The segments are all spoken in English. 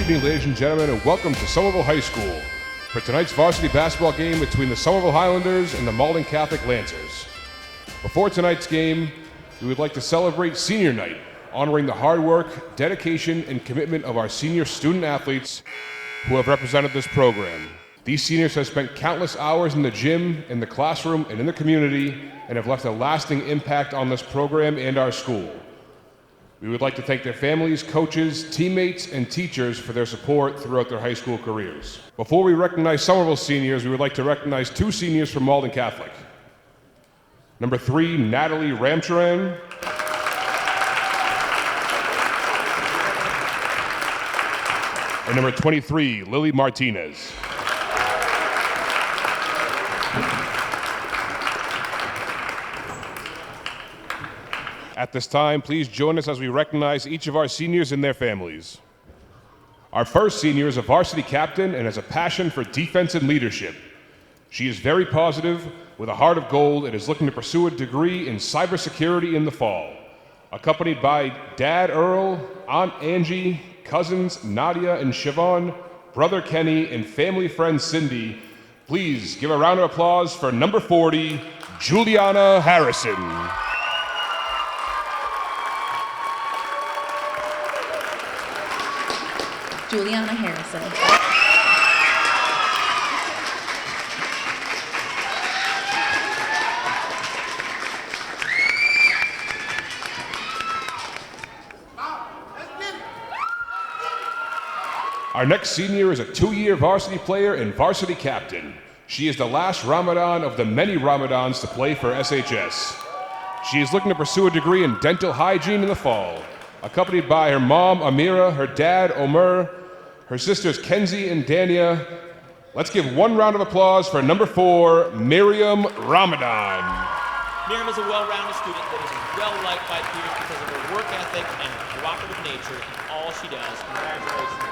evening, ladies and gentlemen, and welcome to Somerville High School for tonight's varsity basketball game between the Somerville Highlanders and the Malden Catholic Lancers. Before tonight's game, we would like to celebrate Senior Night, honoring the hard work, dedication, and commitment of our senior student athletes who have represented this program. These seniors have spent countless hours in the gym, in the classroom, and in the community, and have left a lasting impact on this program and our school. We would like to thank their families, coaches, teammates, and teachers for their support throughout their high school careers. Before we recognize Somerville seniors, we would like to recognize two seniors from Malden Catholic. Number 3, Natalie Ramcharan. And number 23, Lily Martinez. At this time, please join us as we recognize each of our seniors and their families. Our first senior is a varsity captain and has a passion for defense and leadership. She is very positive, with a heart of gold, and is looking to pursue a degree in cybersecurity in the fall. Accompanied by Dad Earl, Aunt Angie, cousins Nadia and Siobhan, brother Kenny, and family friend Cindy, please give a round of applause for number 40, Juliana Harrison. Juliana Harrison. Our next senior is a 2-year varsity player and varsity captain. She is the last Ramadan of the many Ramadans to play for SHS. She is looking to pursue a degree in dental hygiene in the fall. Accompanied by her mom, Amira, her dad, Omer, her sisters, Kenzie and Dania. Let's give one round of applause for number 4, Miriam Ramadan. Miriam is a well-rounded student that is well-liked by peers because of her work ethic and cooperative nature in all she does. Congratulations.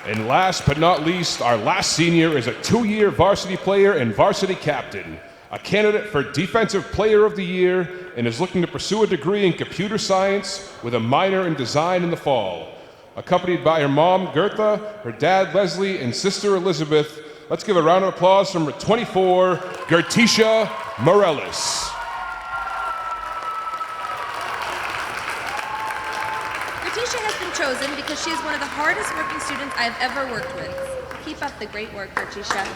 And last but not least, our last senior is a 2-year varsity player and varsity captain, a candidate for Defensive Player of the Year, and is looking to pursue a degree in computer science with a minor in design in the fall. Accompanied by her mom, Gertha, her dad, Leslie, and sister, Elizabeth, let's give a round of applause for number 24, Gertisha Morellis. Gertisha has been chosen because she is one of the hardest working students I have ever worked with. Keep up the great work, Gertisha.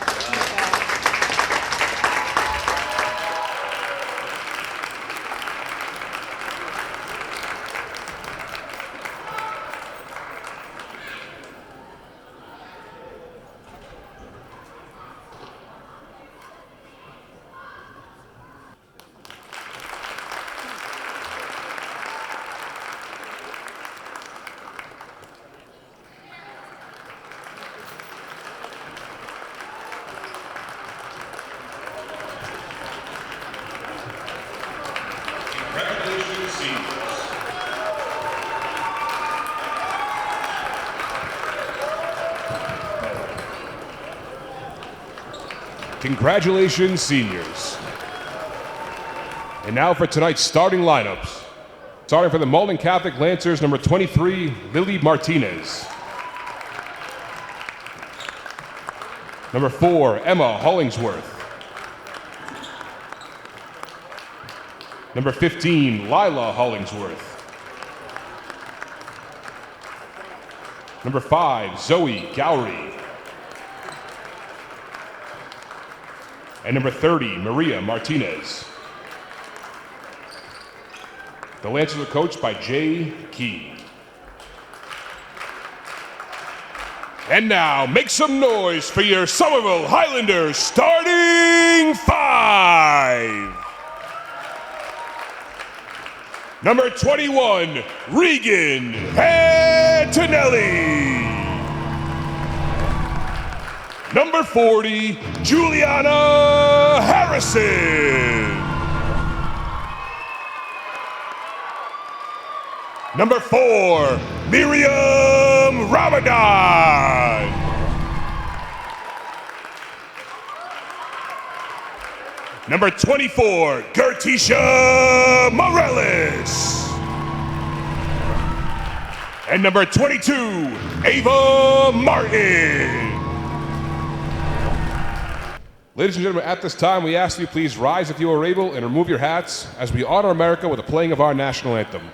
Congratulations, seniors. And now for tonight's starting lineups. Starting for the Malden Catholic Lancers, number 23, Lily Martinez. Number 4, Emma Hollingsworth. Number 15, Lila Hollingsworth. Number 5, Zoe Gowrie. And number 30, Maria Martinez. The Lancers are coached by Jay Key. And now, make some noise for your Somerville Highlanders starting 5. Number 21, Regan Antonelli. Number 40, Juliana Harrison. Number 4, Miriam Ramadan. Number 24, Gertisha Morales. And number 22, Ava Martin. Ladies and gentlemen, at this time, we ask you please rise if you are able and remove your hats as we honor America with the playing of our national anthem.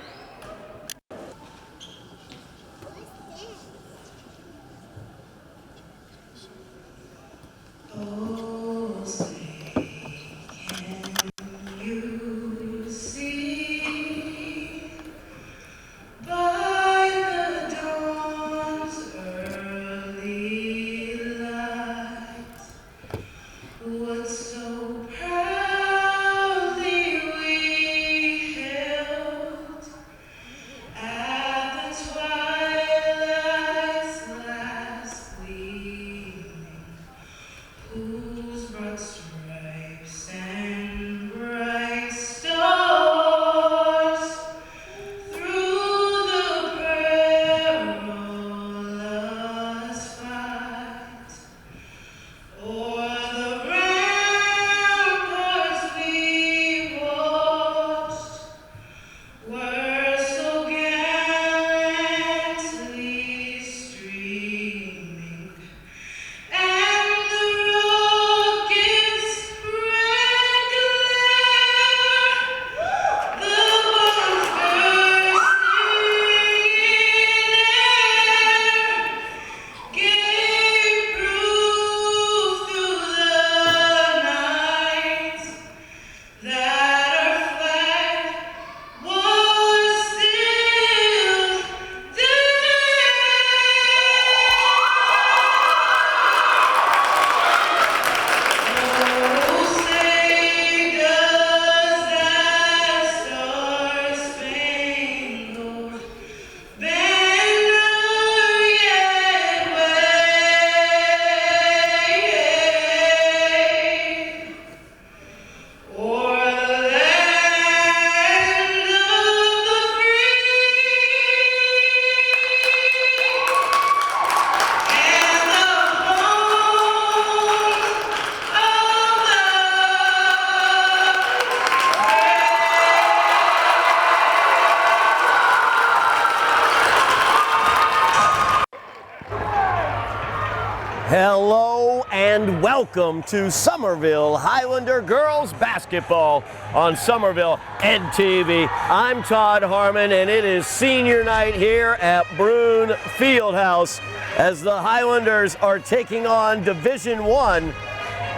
Hello and welcome to Somerville Highlander girls basketball on Somerville EdTV. I'm Todd Harmon and it is senior night here at Brune Fieldhouse as the Highlanders are taking on Division I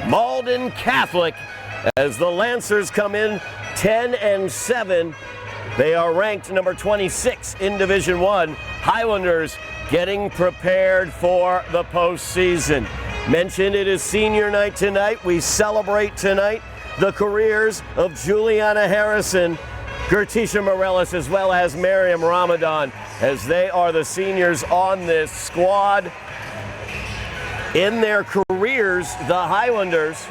Malden Catholic as the Lancers come in 10-7. They are ranked number 26 in Division I. Highlanders getting prepared for the postseason. Mentioned it is senior night tonight. We celebrate tonight the careers of Juliana Harrison, Gertisha Morales, as well as Miriam Ramadan, as they are the seniors on this squad. In their careers, the Highlanders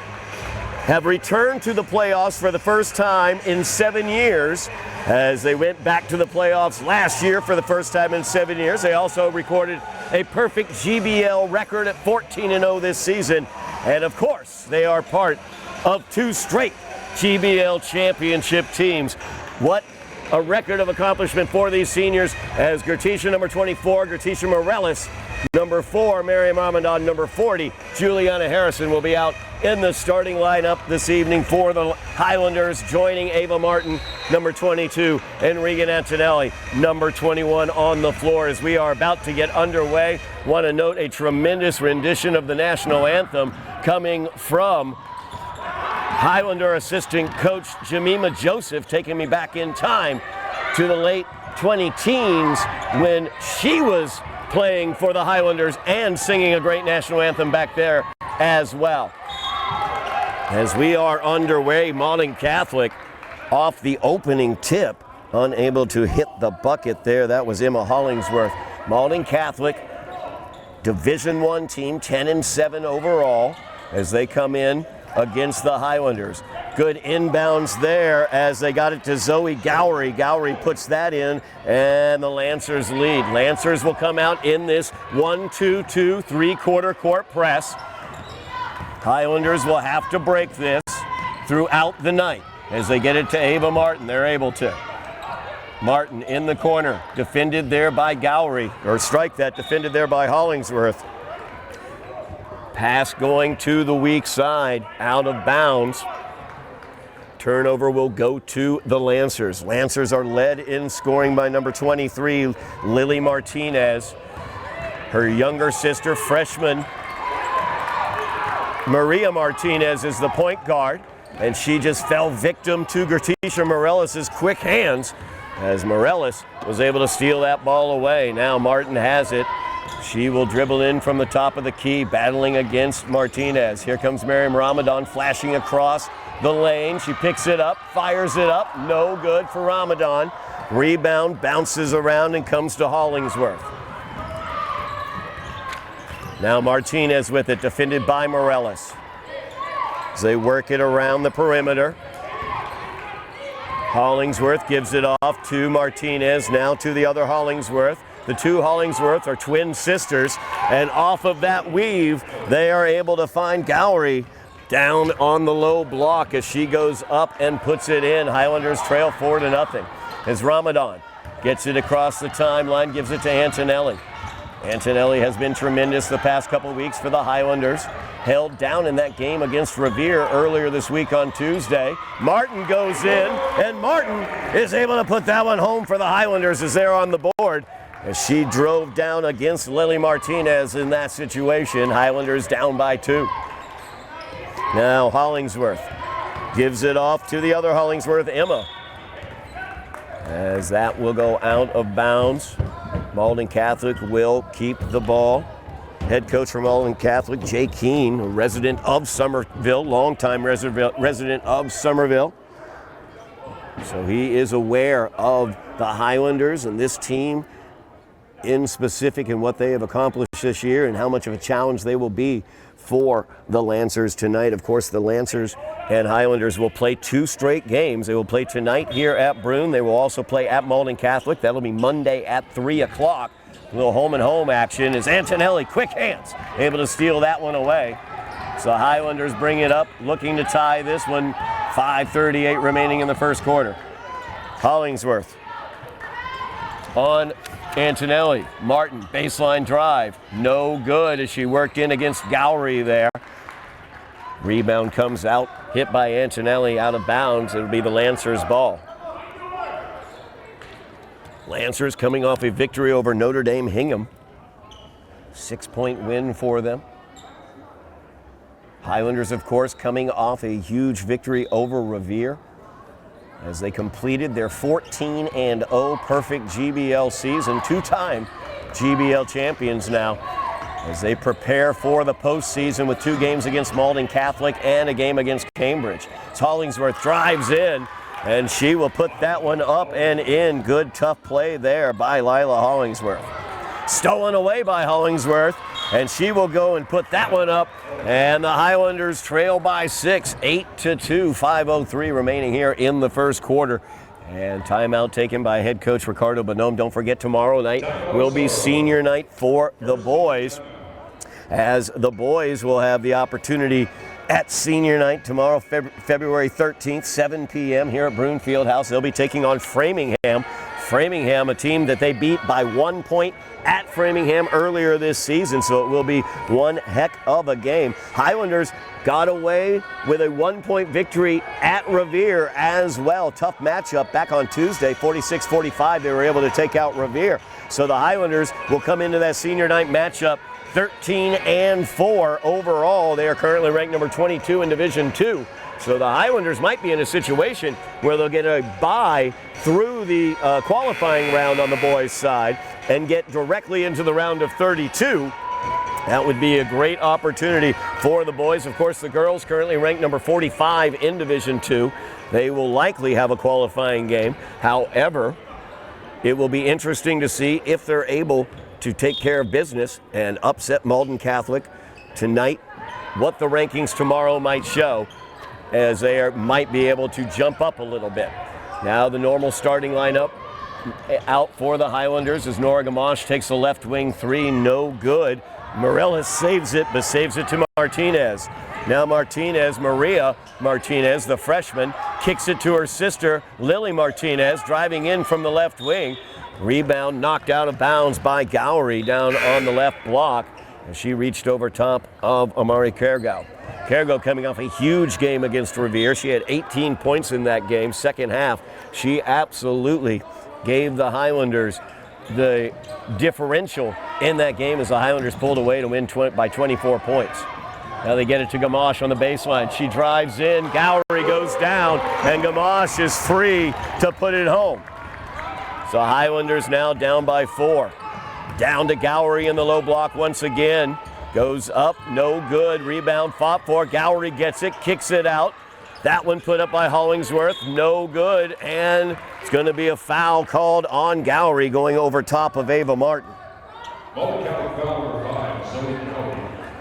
have returned to the playoffs for the first time in 7 years, as they went back to the playoffs last year for the first time in 7 years. They also recorded a perfect GBL record at 14-0 this season. And of course, they are part of 2 straight GBL championship teams. What a record of accomplishment for these seniors, as Gertisha number 24, Gertisha Morales number 4, Miriam Ramadan number 40, Juliana Harrison will be out in the starting lineup this evening for the Highlanders, joining Ava Martin, number 22, and Regan Antonelli, number 21, on the floor. As we are about to get underway, want to note a tremendous rendition of the national anthem coming from Highlander assistant coach Jemima Joseph, taking me back in time to the late 20-teens when she was playing for the Highlanders and singing a great national anthem back there as well. As we are underway, Malden Catholic off the opening tip, unable to hit the bucket there. That was Emma Hollingsworth. Malden Catholic, Division I team, 10-7 overall, as they come in against the Highlanders. Good inbounds there as they got it to Zoe Gowrie. Gowrie puts that in, and the Lancers lead. Lancers will come out in this 1-2-2 three-quarter court press. Highlanders will have to break this throughout the night. As they get it to Ava Martin, they're able to. Martin in the corner, defended there by Gowrie, or strike that, defended there by Hollingsworth. Pass going to the weak side, out of bounds. Turnover will go to the Lancers. Lancers are led in scoring by number 23, Lily Martinez. Her younger sister, freshman Maria Martinez, is the point guard, and she just fell victim to Gertisha Morellis' quick hands as Morellis was able to steal that ball away. Now Martin has it. She will dribble in from the top of the key, battling against Martinez. Here comes Miriam Ramadan flashing across the lane. She picks it up, fires it up. No good for Ramadan. Rebound bounces around and comes to Hollingsworth. Now Martinez with it, defended by Morellis. As they work it around the perimeter. Hollingsworth gives it off to Martinez, now to the other Hollingsworth. The two Hollingsworth are twin sisters, and off of that weave, they are able to find Gowrie down on the low block as she goes up and puts it in. Highlanders trail 4-0 as Ramadan gets it across the timeline, gives it to Antonelli. Antonelli has been tremendous the past couple weeks for the Highlanders. Held down in that game against Revere earlier this week on Tuesday. Martin goes in, and Martin is able to put that one home for the Highlanders as they're on the board. As she drove down against Lily Martinez in that situation. Highlanders down by 2. Now Hollingsworth gives it off to the other Hollingsworth, Emma. As that will go out of bounds. Malden Catholic will keep the ball. Head coach for Malden Catholic, Jay Keene, a resident of Somerville, longtime resident of Somerville. So he is aware of the Highlanders and this team in specific and what they have accomplished this year and how much of a challenge they will be for the Lancers tonight. Of course, the Lancers and Highlanders will play 2 straight games. They will play tonight here at Brune. They will also play at Malden Catholic. That'll be Monday at 3 o'clock. A little home and home action as Antonelli, quick hands, able to steal that one away. So the Highlanders bring it up, looking to tie this one. 5:38 remaining in the first quarter. Hollingsworth on Antonelli. Martin, baseline drive. No good as she worked in against Gowrie there. Rebound comes out, hit by Antonelli, out of bounds. It'll be the Lancers' ball. Lancers coming off a victory over Notre Dame Hingham. 6-point win for them. Highlanders, of course, coming off a huge victory over Revere as they completed their 14-0 perfect GBL season, 2-time GBL champions now, as they prepare for the postseason with 2 games against Malden Catholic and a game against Cambridge. As Hollingsworth drives in, and she will put that one up and in. Good, tough play there by Lila Hollingsworth. Stolen away by Hollingsworth, and she will go and put that one up. And the Highlanders trail by 6, 8-2, 5:03 remaining here in the first quarter. And timeout taken by head coach Ricardo Bonhomme. Don't forget, tomorrow night will be senior night for the boys, as the boys will have the opportunity at senior night tomorrow, February 13th, 7 p.m. here at Brune Fieldhouse. They'll be taking on Framingham. Framingham, a team that they beat by 1 point at Framingham earlier this season, so it will be one heck of a game. Highlanders got away with a 1-point victory at Revere as well. Tough matchup back on Tuesday, 46-45. They were able to take out Revere. So the Highlanders will come into that senior night matchup 13-4 overall. They are currently ranked number 22 in Division II. So the Highlanders might be in a situation where they'll get a bye through the qualifying round on the boys' side and get directly into the round of 32. That would be a great opportunity for the boys. Of course, the girls currently ranked number 45 in Division II. They will likely have a qualifying game. However, it will be interesting to see if they're able to take care of business and upset Malden Catholic tonight, what the rankings tomorrow might show, as they might be able to jump up a little bit. Now the normal starting lineup out for the Highlanders as Nora Gamache takes the left wing 3, no good. Morellis saves it, but saves it to Martinez. Now Maria Martinez, the freshman, kicks it to her sister, Lily Martinez, driving in from the left wing. Rebound knocked out of bounds by Gowrie down on the left block, and she reached over top of Amari Kergo. Kergo coming off a huge game against Revere. She had 18 points in that game. Second half, she absolutely gave the Highlanders the differential in that game as the Highlanders pulled away to win by 24 points. Now they get it to Gamache on the baseline. She drives in, Gowrie goes down, and Gamache is free to put it home. So Highlanders now down by 4. Down to Gowrie in the low block once again. Goes up, no good. Rebound fought for. Gowrie gets it, kicks it out. That one put up by Hollingsworth, no good. And it's going to be a foul called on Gowrie going over top of Ava Martin.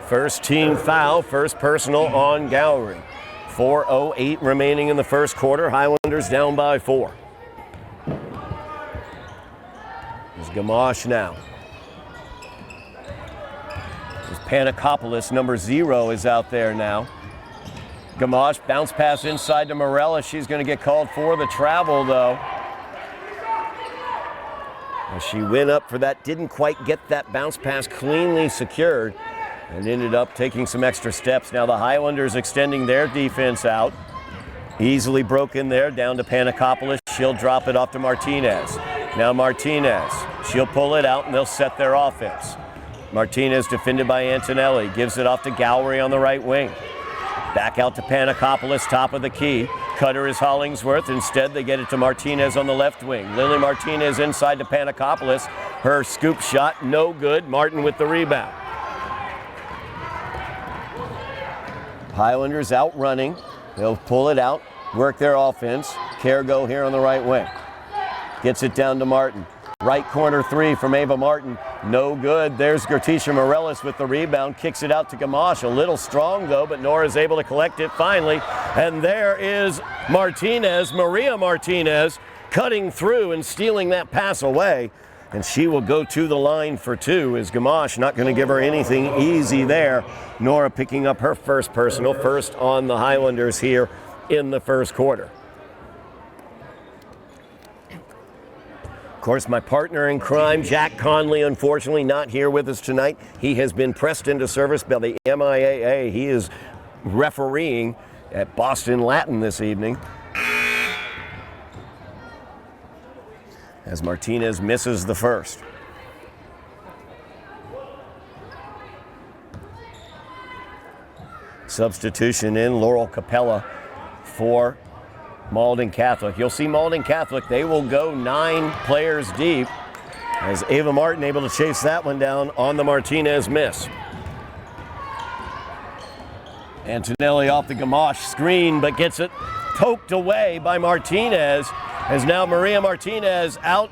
First team foul, first personal on Gowrie. 4:08 remaining in the first quarter. Highlanders down by 4. There's Gamache now. Panikopoulos, number 0, is out there now. Gamache, bounce pass inside to Morella. She's going to get called for the travel, though. As she went up for that, didn't quite get that bounce pass cleanly secured, and ended up taking some extra steps. Now the Highlanders extending their defense out. Easily broken there, down to Panikopoulos. She'll drop it off to Martinez. Now Martinez, she'll pull it out, and they'll set their offense. Martinez defended by Antonelli, gives it off to Gowrie on the right wing. Back out to Panikopoulos, top of the key. Cutter is Hollingsworth. Instead, they get it to Martinez on the left wing. Lily Martinez inside to Panikopoulos. Her scoop shot, no good. Martin with the rebound. Highlanders out running. They'll pull it out, work their offense. Kergo here on the right wing. Gets it down to Martin. Right corner 3 from Ava Martin. No good. There's Gertisha Morellis with the rebound. Kicks it out to Gamache. A little strong, though, but Nora's able to collect it finally. And there is Martinez, Maria Martinez, cutting through and stealing that pass away. And she will go to the line for 2. Is Gamache not going to give her anything easy there. Nora picking up her first personal, first on the Highlanders here in the first quarter. Of course, my partner in crime, Jack Conley, unfortunately not here with us tonight. He has been pressed into service by the MIAA. He is refereeing at Boston Latin this evening. As Martinez misses the first. Substitution in Laurel Capella for Malden Catholic. You'll see Malden Catholic, they will go 9 players deep as Ava Martin able to chase that one down on the Martinez miss. Antonelli off the Gamache screen, but gets it poked away by Martinez, as now Maria Martinez out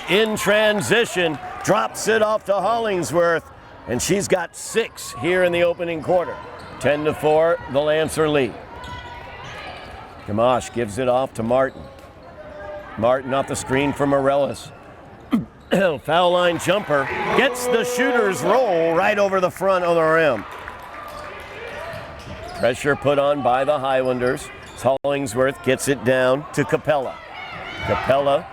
in transition, drops it off to Hollingsworth, and she's got 6 here in the opening quarter. 10-4, the Lancer lead. Gamache gives it off to Martin. Martin off the screen for Morellis. Foul line jumper. Gets the shooter's roll right over the front of the rim. Pressure put on by the Highlanders. Hollingsworth gets it down to Capella. Capella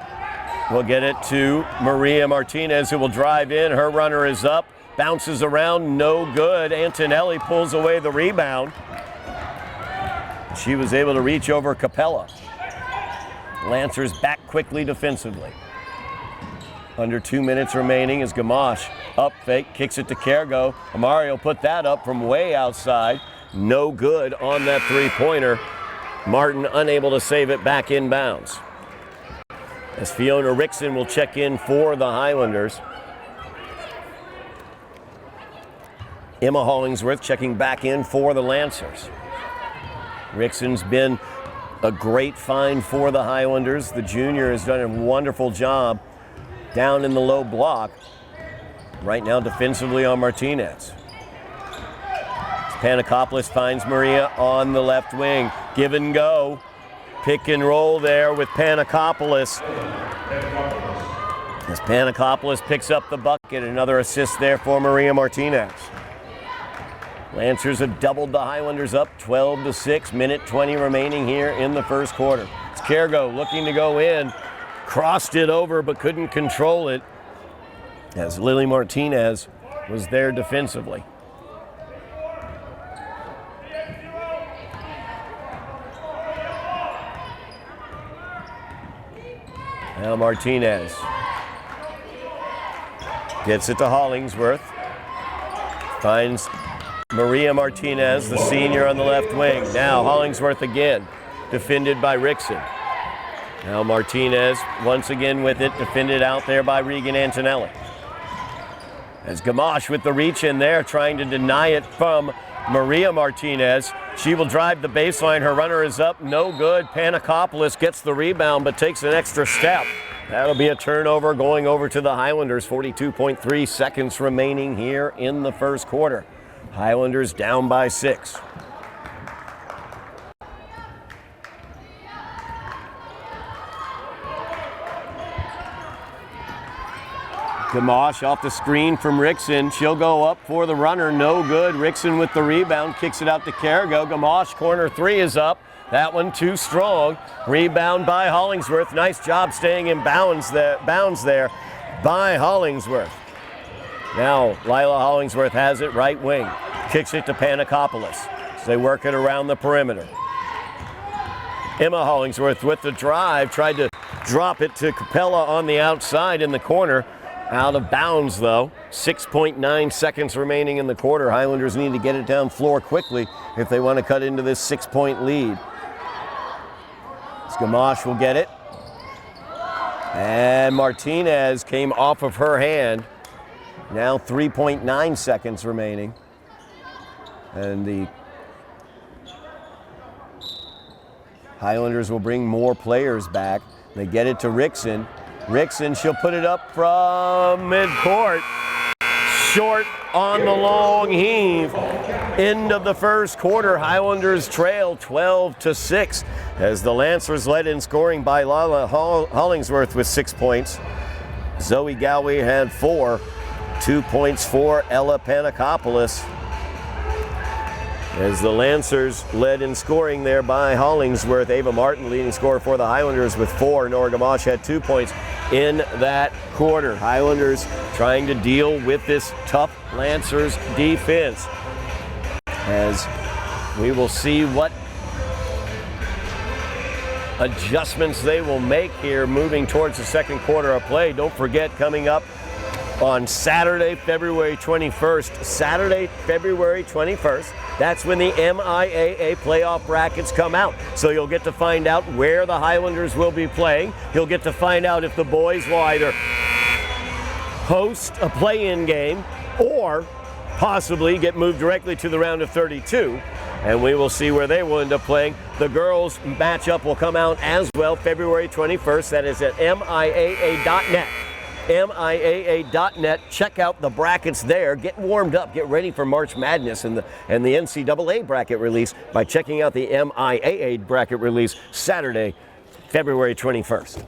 will get it to Maria Martinez, who will drive in. Her runner is up. Bounces around, no good. Antonelli pulls away the rebound. She was able to reach over Capella. Lancers back quickly defensively. Under 2 minutes remaining as Gamache up fake, kicks it to Kergo. Amari will put that up from way outside. No good on that three-pointer. Martin unable to save it back inbounds. As Fiona Rickson will check in for the Highlanders. Emma Hollingsworth checking back in for the Lancers. Rickson's been a great find for the Highlanders. The junior has done a wonderful job down in the low block. Right now defensively on Martinez. Panikopoulos finds Maria on the left wing. Give and go. Pick and roll there with Panikopoulos. As Panikopoulos picks up the bucket, another assist there for Maria Martinez. Lancers have doubled the Highlanders up 12-6, minute 20 remaining here in the first quarter. It's Cargo looking to go in, crossed it over but couldn't control it as Lily Martinez was there defensively. Now Martinez gets it to Hollingsworth. Finds Maria Martinez, the senior on the left wing. Now Hollingsworth again, defended by Rickson. Now Martinez once again with it, defended out there by Regan Antonelli. As Gamache with the reach in there, trying to deny it from Maria Martinez. She will drive the baseline. Her runner is up, no good. Panakopoulos gets the rebound but takes an extra step. That'll be a turnover going over to the Highlanders. 42.3 seconds remaining here in the first quarter. Highlanders down by 6. Gamache off the screen from Rickson. She'll go up for the runner, no good. Rickson with the rebound, kicks it out to Cargo. Gamache, corner three is up. That one too strong. Rebound by Hollingsworth. Nice job staying in bounds there by Hollingsworth. Now Lila Hollingsworth has it right wing. Kicks it to Panakopoulos. So they work it around the perimeter. Emma Hollingsworth with the drive. Tried to drop it to Capella on the outside in the corner. Out of bounds, though. 6.9 seconds remaining in the quarter. Highlanders need to get it down floor quickly if they want to cut into this 6-point lead. Gamache will get it. And Martinez came off of her hand. Now 3.9 seconds remaining. And the Highlanders will bring more players back. They get it to Rickson. Rickson, she'll put it up from midcourt. Short on the long heave. End of the first quarter. Highlanders trail 12-6 as the Lancers led in scoring by Lila Hollingsworth with 6 points. Zoe Galway had 4. 2 points for Ella Panakopoulos. As the Lancers led in scoring there by Hollingsworth. Ava Martin leading scorer for the Highlanders with 4. Nora Gamache had 2 points in that quarter. Highlanders trying to deal with this tough Lancers defense. As we will see what adjustments they will make here moving towards the second quarter of play. Don't forget, coming up on Saturday, February 21st. Saturday, February 21st. That's when the MIAA playoff brackets come out. So you'll get to find out where the Highlanders will be playing. You'll get to find out if the boys will either host a play-in game or possibly get moved directly to the round of 32. And we will see where they will end up playing. The girls' matchup will come out as well February 21st. That is at MIAA.net. MIAA.net. Check out the brackets there. Get warmed up. Get ready for March Madness and the NCAA bracket release by checking out the MIAA bracket release Saturday, February 21st.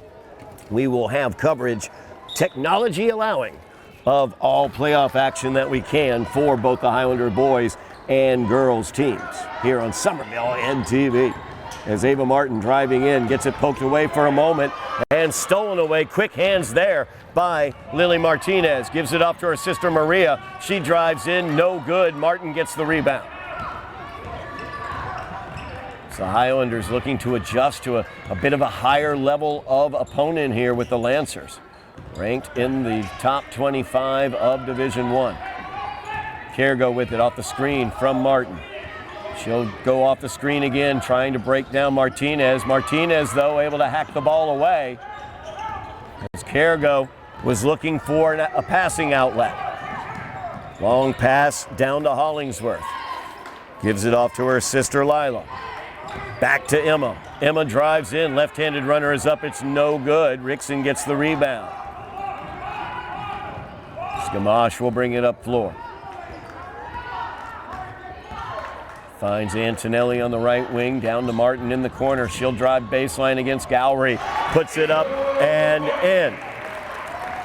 We will have coverage, technology allowing, of all playoff action that we can for both the Highlander boys and girls teams here on Somerville NTV. As Ava Martin driving in, gets it poked away for a moment and stolen away. Quick hands there by Lily Martinez. Gives it off to her sister Maria. She drives in, no good. Martin gets the rebound. So Highlanders looking to adjust to a bit of a higher level of opponent here with the Lancers. Ranked in the top 25 of Division I. Cargo with it off the screen from Martin. She'll go off the screen again, trying to break down Martinez. Martinez, though, able to hack the ball away. As Cargo was looking for a passing outlet. Long pass down to Hollingsworth. Gives it off to her sister Lila. Back to Emma. Emma drives in. Left-handed runner is up. It's no good. Rickson gets the rebound. Gamache will bring it up floor. Finds Antonelli on the right wing, down to Martin in the corner. She'll drive baseline against Gowrie. Puts it up and in.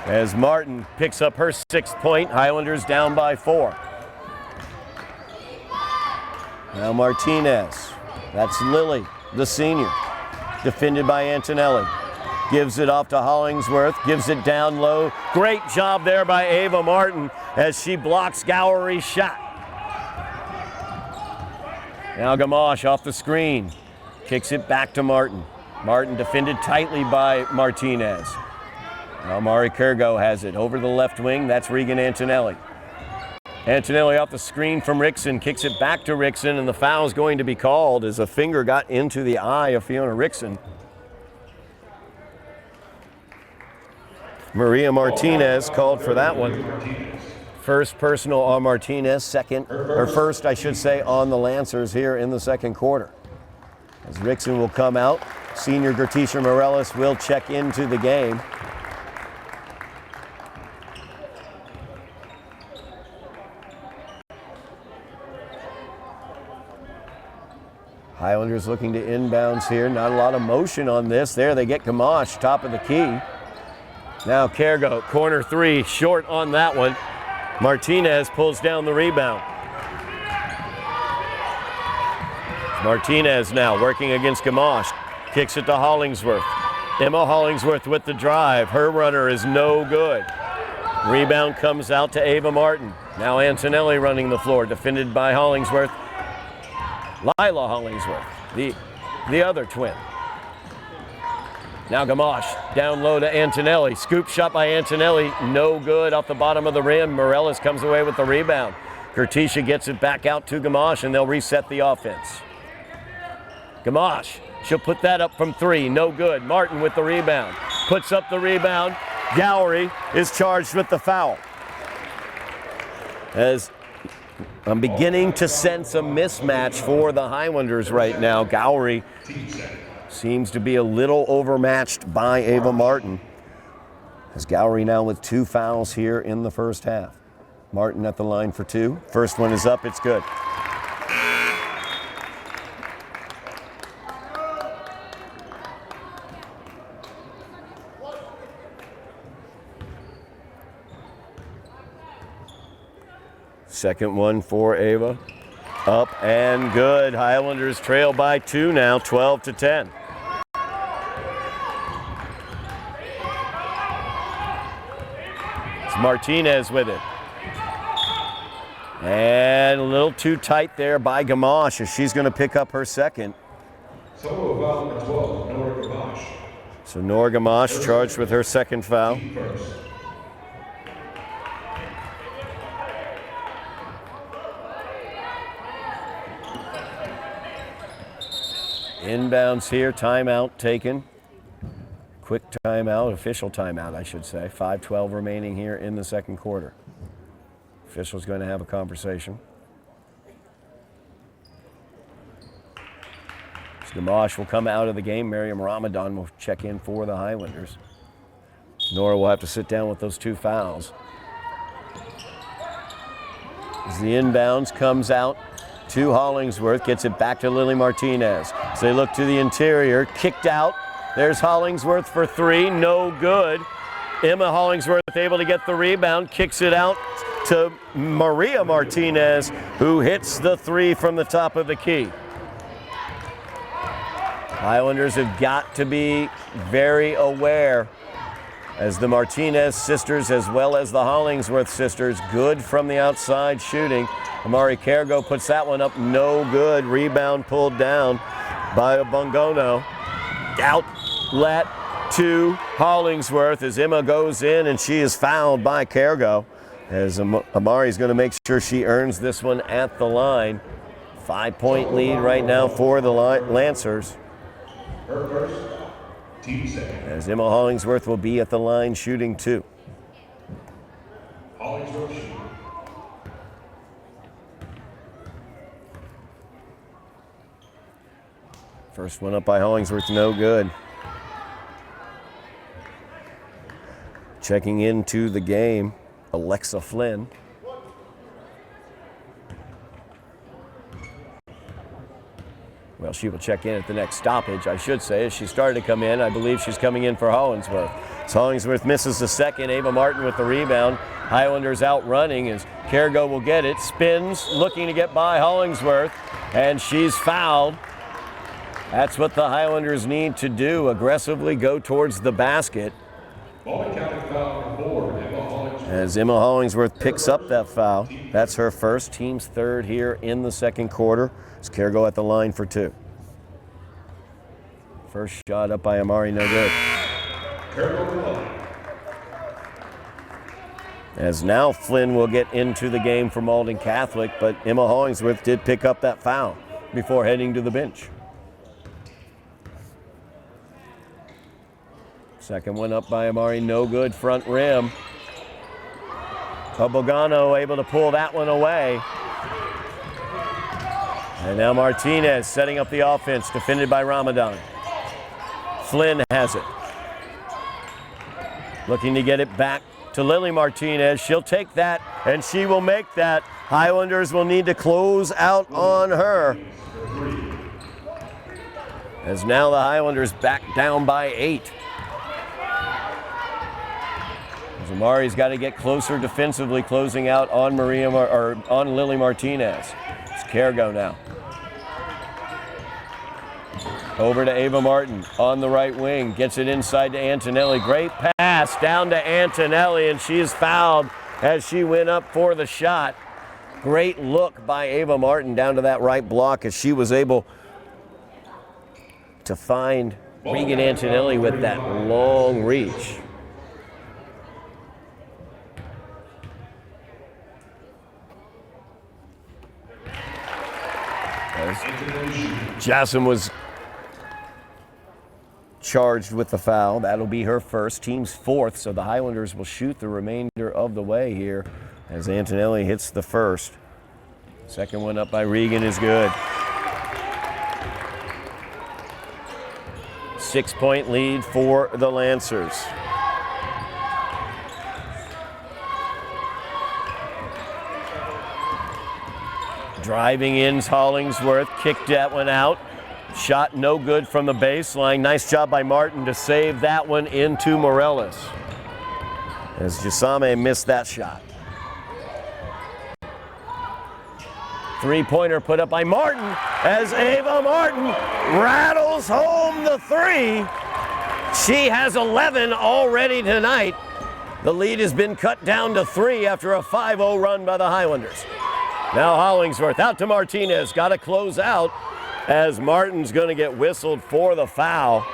As Martin picks up her 6th point, Highlanders down by 4. Now Martinez. That's Lily, the senior. Defended by Antonelli. Gives it off to Hollingsworth. Gives it down low. Great job there by Ava Martin as she blocks Gowery's shot. Now Gamache off the screen. Kicks it back to Martin. Martin defended tightly by Martinez. Now Mari Kergo has it over the left wing. That's Regan Antonelli. Antonelli off the screen from Rickson, kicks it back to Rickson, and the foul is going to be called as a finger got into the eye of Fiona Rickson. Maria Martinez called for that one. First personal on Martinez, first I should say on the Lancers here in the second quarter. As Rickson will come out, senior Gertisha Morales will check into the game. Highlanders looking to inbounds here. Not a lot of motion on this. There they get Gamache, top of the key. Now Kergo, corner three, short on that one. Martinez pulls down the rebound. Martinez now working against Gamache. Kicks it to Hollingsworth. Emma Hollingsworth with the drive. Her runner is no good. Rebound comes out to Ava Martin. Now Antonelli running the floor, defended by Hollingsworth. Lila Hollingsworth, the other twin. Now Gamache down low to Antonelli. Scoop shot by Antonelli, no good off the bottom of the rim. Morales comes away with the rebound. Gertisha gets it back out to Gamache and they'll reset the offense. Gamache, she'll put that up from three, no good. Martin with the rebound, puts up the rebound. Gowery is charged with the foul. As I'm beginning to sense a mismatch for the Highlanders right now. Gowery seems to be a little overmatched by Ava Martin. As Gowery now with 2 fouls here in the first half. Martin at the line for 2. First one is up, it's good. Second one for Ava. Up and good. Highlanders trail by 2 now, 12-10. It's Martinez with it. And a little too tight there by Gamache as she's going to pick up her second. So Nora Gamache charged with her second foul. Inbounds here, timeout taken. Quick timeout, official timeout, I should say. 5:12 remaining here in the second quarter. Official's going to have a conversation. Gamache will come out of the game. Miriam Ramadan will check in for the Highlanders. Nora will have to sit down with those 2 fouls. As the inbounds comes out to Hollingsworth, gets it back to Lily Martinez. So they look to the interior, kicked out. There's Hollingsworth for 3, no good. Emma Hollingsworth able to get the rebound, kicks it out to Maria Martinez, who hits the 3 from the top of the key. Highlanders have got to be very aware as the Martinez sisters as well as the Hollingsworth sisters, good from the outside shooting. Amari Kergo puts that one up, no good. Rebound pulled down by Bongono. Outlet to Hollingsworth as Emma goes in and she is fouled by Kergo. As Amari's going to make sure she earns this one at the line. 5-point lead right now for the Lancers. As Emma Hollingsworth will be at the line shooting 2. First one up by Hollingsworth, no good. Checking into the game, Alexa Flynn. Well, she will check in at the next stoppage, I should say, as she started to come in. I believe she's coming in for Hollingsworth. Hollingsworth misses the second. Ava Martin with the rebound. Highlanders out running as Cargo will get it. Spins, looking to get by Hollingsworth, and she's fouled. That's what the Highlanders need to do, aggressively go towards the basket. As Emma Hollingsworth picks up that foul. That's her first, team's third here in the second quarter. As Cargo at the line for two. First shot up by Amari, no good. As now Flynn will get into the game for Malden Catholic, but Emma Hollingsworth did pick up that foul before heading to the bench. Second one up by Amari, no good, front rim. Bogano able to pull that one away. And now Martinez setting up the offense, defended by Ramadan. Flynn has it. Looking to get it back to Lily Martinez. She'll take that, and she will make that. Highlanders will need to close out on her. As now the Highlanders back down by 8. Amari's got to get closer defensively, closing out on on Lily Martinez. It's Cargo now. Over to Ava Martin on the right wing. Gets it inside to Antonelli. Great pass down to Antonelli, and she is fouled as she went up for the shot. Great look by Ava Martin down to that right block as she was able to find Regan Antonelli with that long reach. Jasmine was charged with the foul. That'll be her first, team's fourth, so the Highlanders will shoot the remainder of the way here as Antonelli hits the first. Second one up by Regan is good. 6-point lead for the Lancers. Driving in, Hollingsworth kicked that one out. Shot no good from the baseline. Nice job by Martin to save that one into Morellis. As Jasame missed that shot. Three-pointer put up by Martin as Ava Martin rattles home the three. She has 11 already tonight. The lead has been cut down to 3 after a 5-0 run by the Highlanders. Now Hollingsworth out to Martinez. Got to close out as Martin's going to get whistled for the foul.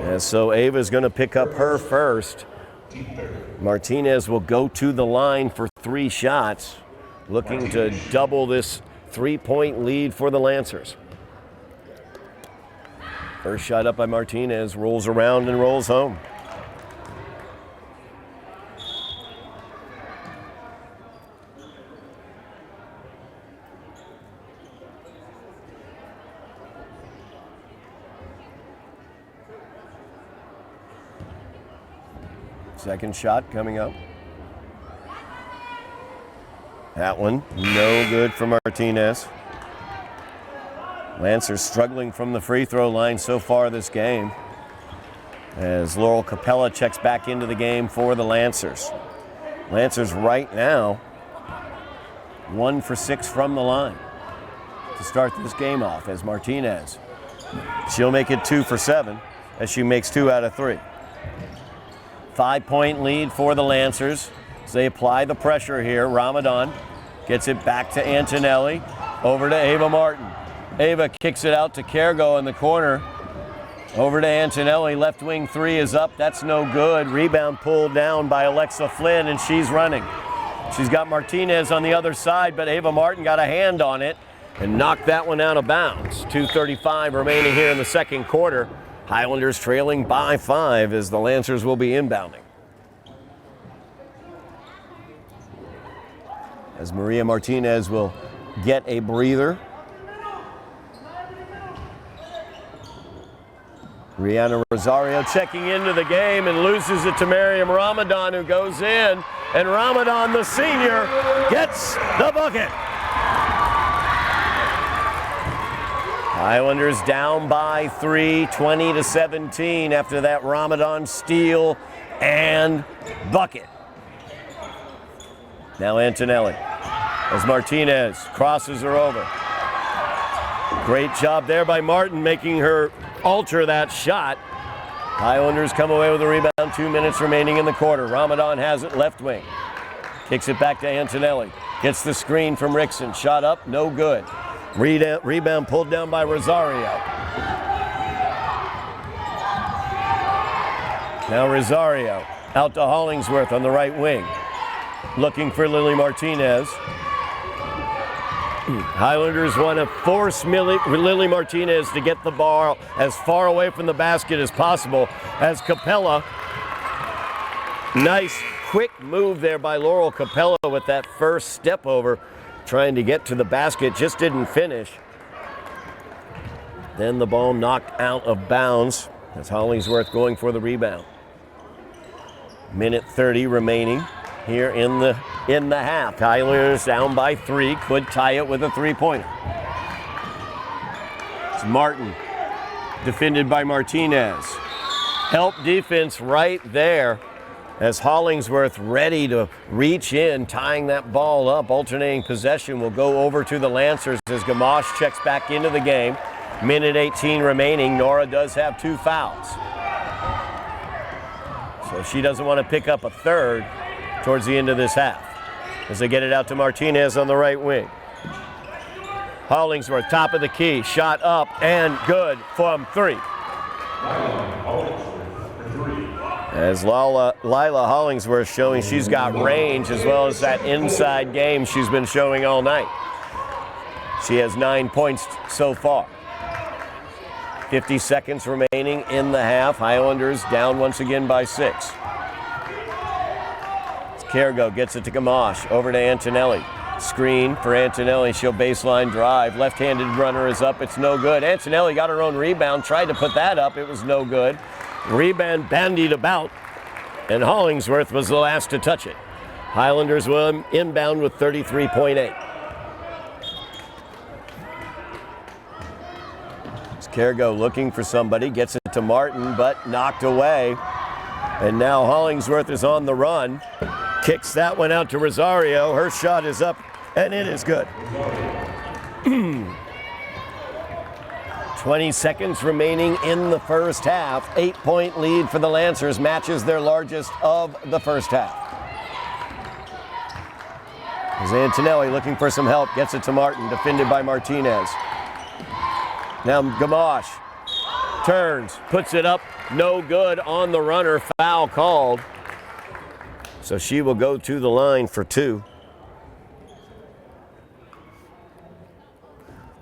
And so Ava's going to pick up her first. Martinez will go to the line for 3 shots, looking to double this 3-point lead for the Lancers. First shot up by Martinez, rolls around and rolls home. Second shot coming up. That one, no good for Martinez. Lancers struggling from the free throw line so far this game. As Laurel Capella checks back into the game for the Lancers. Lancers right now 1 for 6 from the line to start this game off as Martinez. She'll make it 2 for 7 as she makes 2 out of 3. 5-point lead for the Lancers as they apply the pressure here. Ramadan gets it back to Antonelli, over to Ava Martin. Ava kicks it out to Cargo in the corner. Over to Antonelli, left wing 3 is up, that's no good. Rebound pulled down by Alexa Flynn, and she's running. She's got Martinez on the other side, but Ava Martin got a hand on it and knocked that one out of bounds. 2:35 remaining here in the second quarter. Highlanders trailing by 5 as the Lancers will be inbounding. As Maria Martinez will get a breather. Rihanna Rosario checking into the game and loses it to Miriam Ramadan, who goes in, and Ramadan, the senior, gets the bucket. Highlanders down by 3, 20-17 after that Ramadan steal and bucket. Now Antonelli as Martinez crosses her over. Great job there by Martin making her alter that shot. Highlanders come away with a rebound, 2 minutes remaining in the quarter. Ramadan has it left wing. Kicks it back to Antonelli. Gets the screen from Rickson. Shot up, no good. Rebound pulled down by Rosario. Now Rosario out to Hollingsworth on the right wing. Looking for Lily Martinez. Highlanders want to force Lily Martinez to get the ball as far away from the basket as possible as Capella. Nice quick move there by Laurel Capella with that first step over, trying to get to the basket, just didn't finish. Then the ball knocked out of bounds as Hollingsworth going for the rebound. Minute 30 remaining here in the half. Highlanders down by 3, could tie it with a three-pointer. It's Martin, defended by Martinez. Help defense right there as Hollingsworth ready to reach in, tying that ball up. Alternating possession will go over to the Lancers as Gamache checks back into the game. Minute 18 remaining. Nora does have 2 fouls, so she doesn't want to pick up a third towards the end of this half as they get it out to Martinez on the right wing. Hollingsworth, top of the key, shot up and good from 3. As Lila Hollingsworth showing she's got range as well as that inside game she's been showing all night. She has 9 points so far. 50 seconds remaining in the half. Highlanders down once again by 6. Kergo gets it to Gamache, over to Antonelli. Screen for Antonelli, she'll baseline drive. Left-handed runner is up, it's no good. Antonelli got her own rebound, tried to put that up, it was no good. Rebound bandied about, and Hollingsworth was the last to touch it. Highlanders will inbound with 33.8. Kergo looking for somebody, gets it to Martin, but knocked away. And now Hollingsworth is on the run. Kicks that one out to Rosario. Her shot is up, and it is good. 20 seconds remaining in the first half. 8-point lead for the Lancers, matches their largest of the first half. As Antonelli looking for some help, gets it to Martin, defended by Martinez. Now Gamache turns, puts it up, no good on the runner, foul called. So she will go to the line for 2.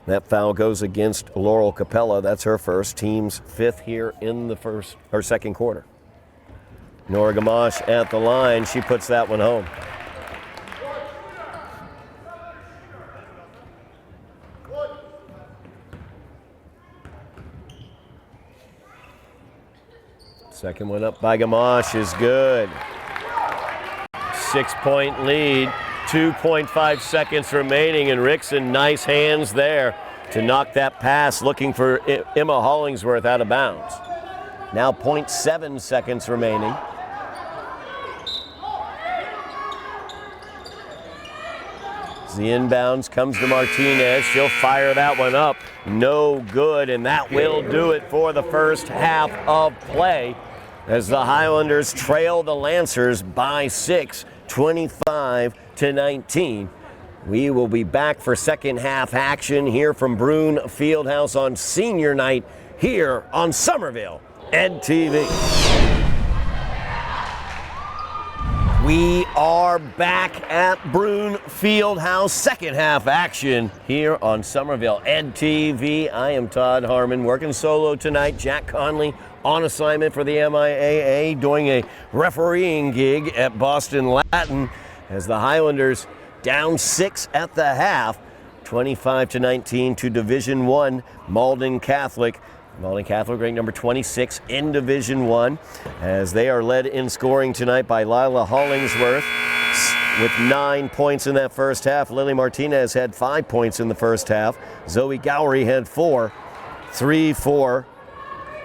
That foul goes against Laurel Capella. That's her first, team's 5th here in the second quarter. Nora Gamache at the line, she puts that one home. Second one up by Gamache is good. 6-point lead, 2.5 seconds remaining, and Rickson, nice hands there to knock that pass, looking for Emma Hollingsworth out of bounds. Now 0.7 seconds remaining. As the inbounds comes to Martinez, she'll fire that one up, no good, and that will do it for the first half of play as the Highlanders trail the Lancers by 6, 25-19. We will be back for second half action here from Brune Fieldhouse on senior night here on Somerville EdTV. We are back at Brune Fieldhouse, second half action here on Somerville EdTV. I am Todd Harmon, working solo tonight. Jack Conley on assignment for the MIAA, doing a refereeing gig at Boston Latin as the Highlanders down 6 at the half, 25-19 to Division I Malden Catholic. Malden Catholic ranked number 26 in Division I, as they are led in scoring tonight by Lila Hollingsworth with 9 points in that first half. Lily Martinez had 5 points in the first half. Zoe Gowrie had 4. 3 for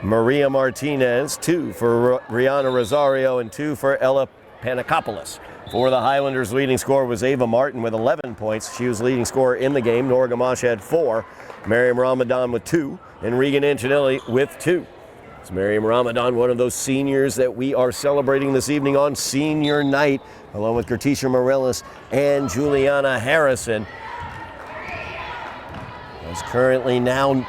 Maria Martinez, 2 for Rihanna Rosario, and 2 for Ella Panikopoulos. For the Highlanders, leading scorer was Ava Martin with 11 points. She was leading scorer in the game. Nora Gamache had 4. Miriam Ramadan with 2. And Regan Antonelli with 2. It's Miriam Ramadan, one of those seniors that we are celebrating this evening on senior night, along with Gertisha Morellis and Juliana Harrison. As currently now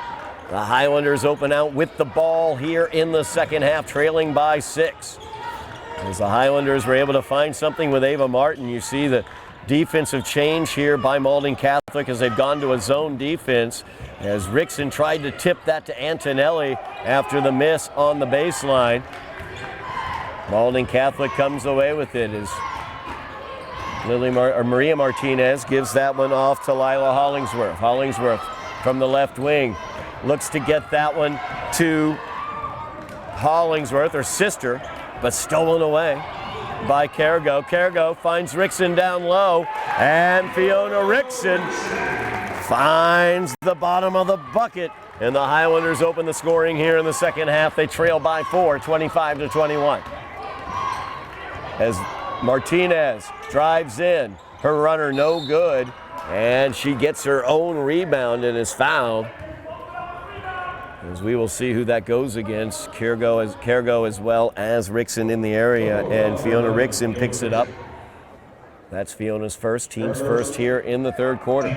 the Highlanders open out with the ball here in the second half, trailing by 6. As the Highlanders were able to find something with Ava Martin, you see the defensive change here by Malden Catholic as they've gone to a zone defense, as Rickson tried to tip that to Antonelli after the miss on the baseline. Malden Catholic comes away with it as Maria Martinez gives that one off to Lila Hollingsworth. Hollingsworth from the left wing looks to get that one to Hollingsworth, her sister, but stolen away by Cargo. Cargo finds Rickson down low, and Fiona Rickson finds the bottom of the bucket, and the Highlanders open the scoring here in the second half. They trail by 4, 25-21. As Martinez drives in, her runner no good, and she gets her own rebound and is fouled. As we will see who that goes against. Cargo as well as Rickson in the area, and Fiona Rickson picks it up. That's Fiona's first, team's first here in the third quarter.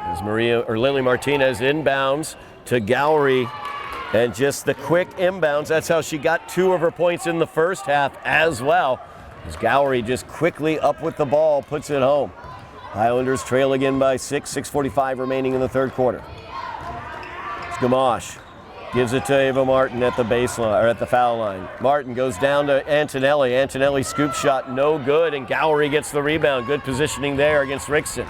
As Lily Martinez inbounds to Gowrie, and just the quick inbounds, that's how she got 2 of her points in the first half as well. As Gowrie just quickly up with the ball, puts it home. Highlanders trail again by 6, 6:45 remaining in the third quarter. Gamache gives it to Ava Martin at the baseline, or at the foul line. Martin goes down to Antonelli. Antonelli scoop shot, no good, and Gowrie gets the rebound. Good positioning there against Rickson.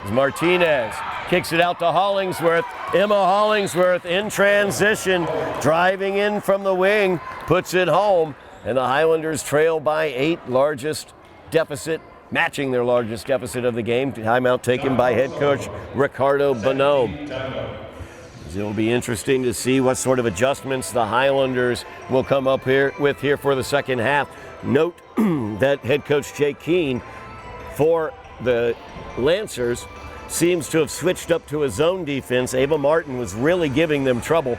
As Martinez kicks it out to Hollingsworth. Emma Hollingsworth in transition, driving in from the wing, puts it home, and the Highlanders trail by 8, largest deficit, matching their largest deficit of the game. Timeout taken by head coach Ricardo Bonhomme. It will be interesting to see what sort of adjustments the Highlanders will come up here for the second half. Note that head coach Jay Keene for the Lancers seems to have switched up to a zone defense. Ava Martin was really giving them trouble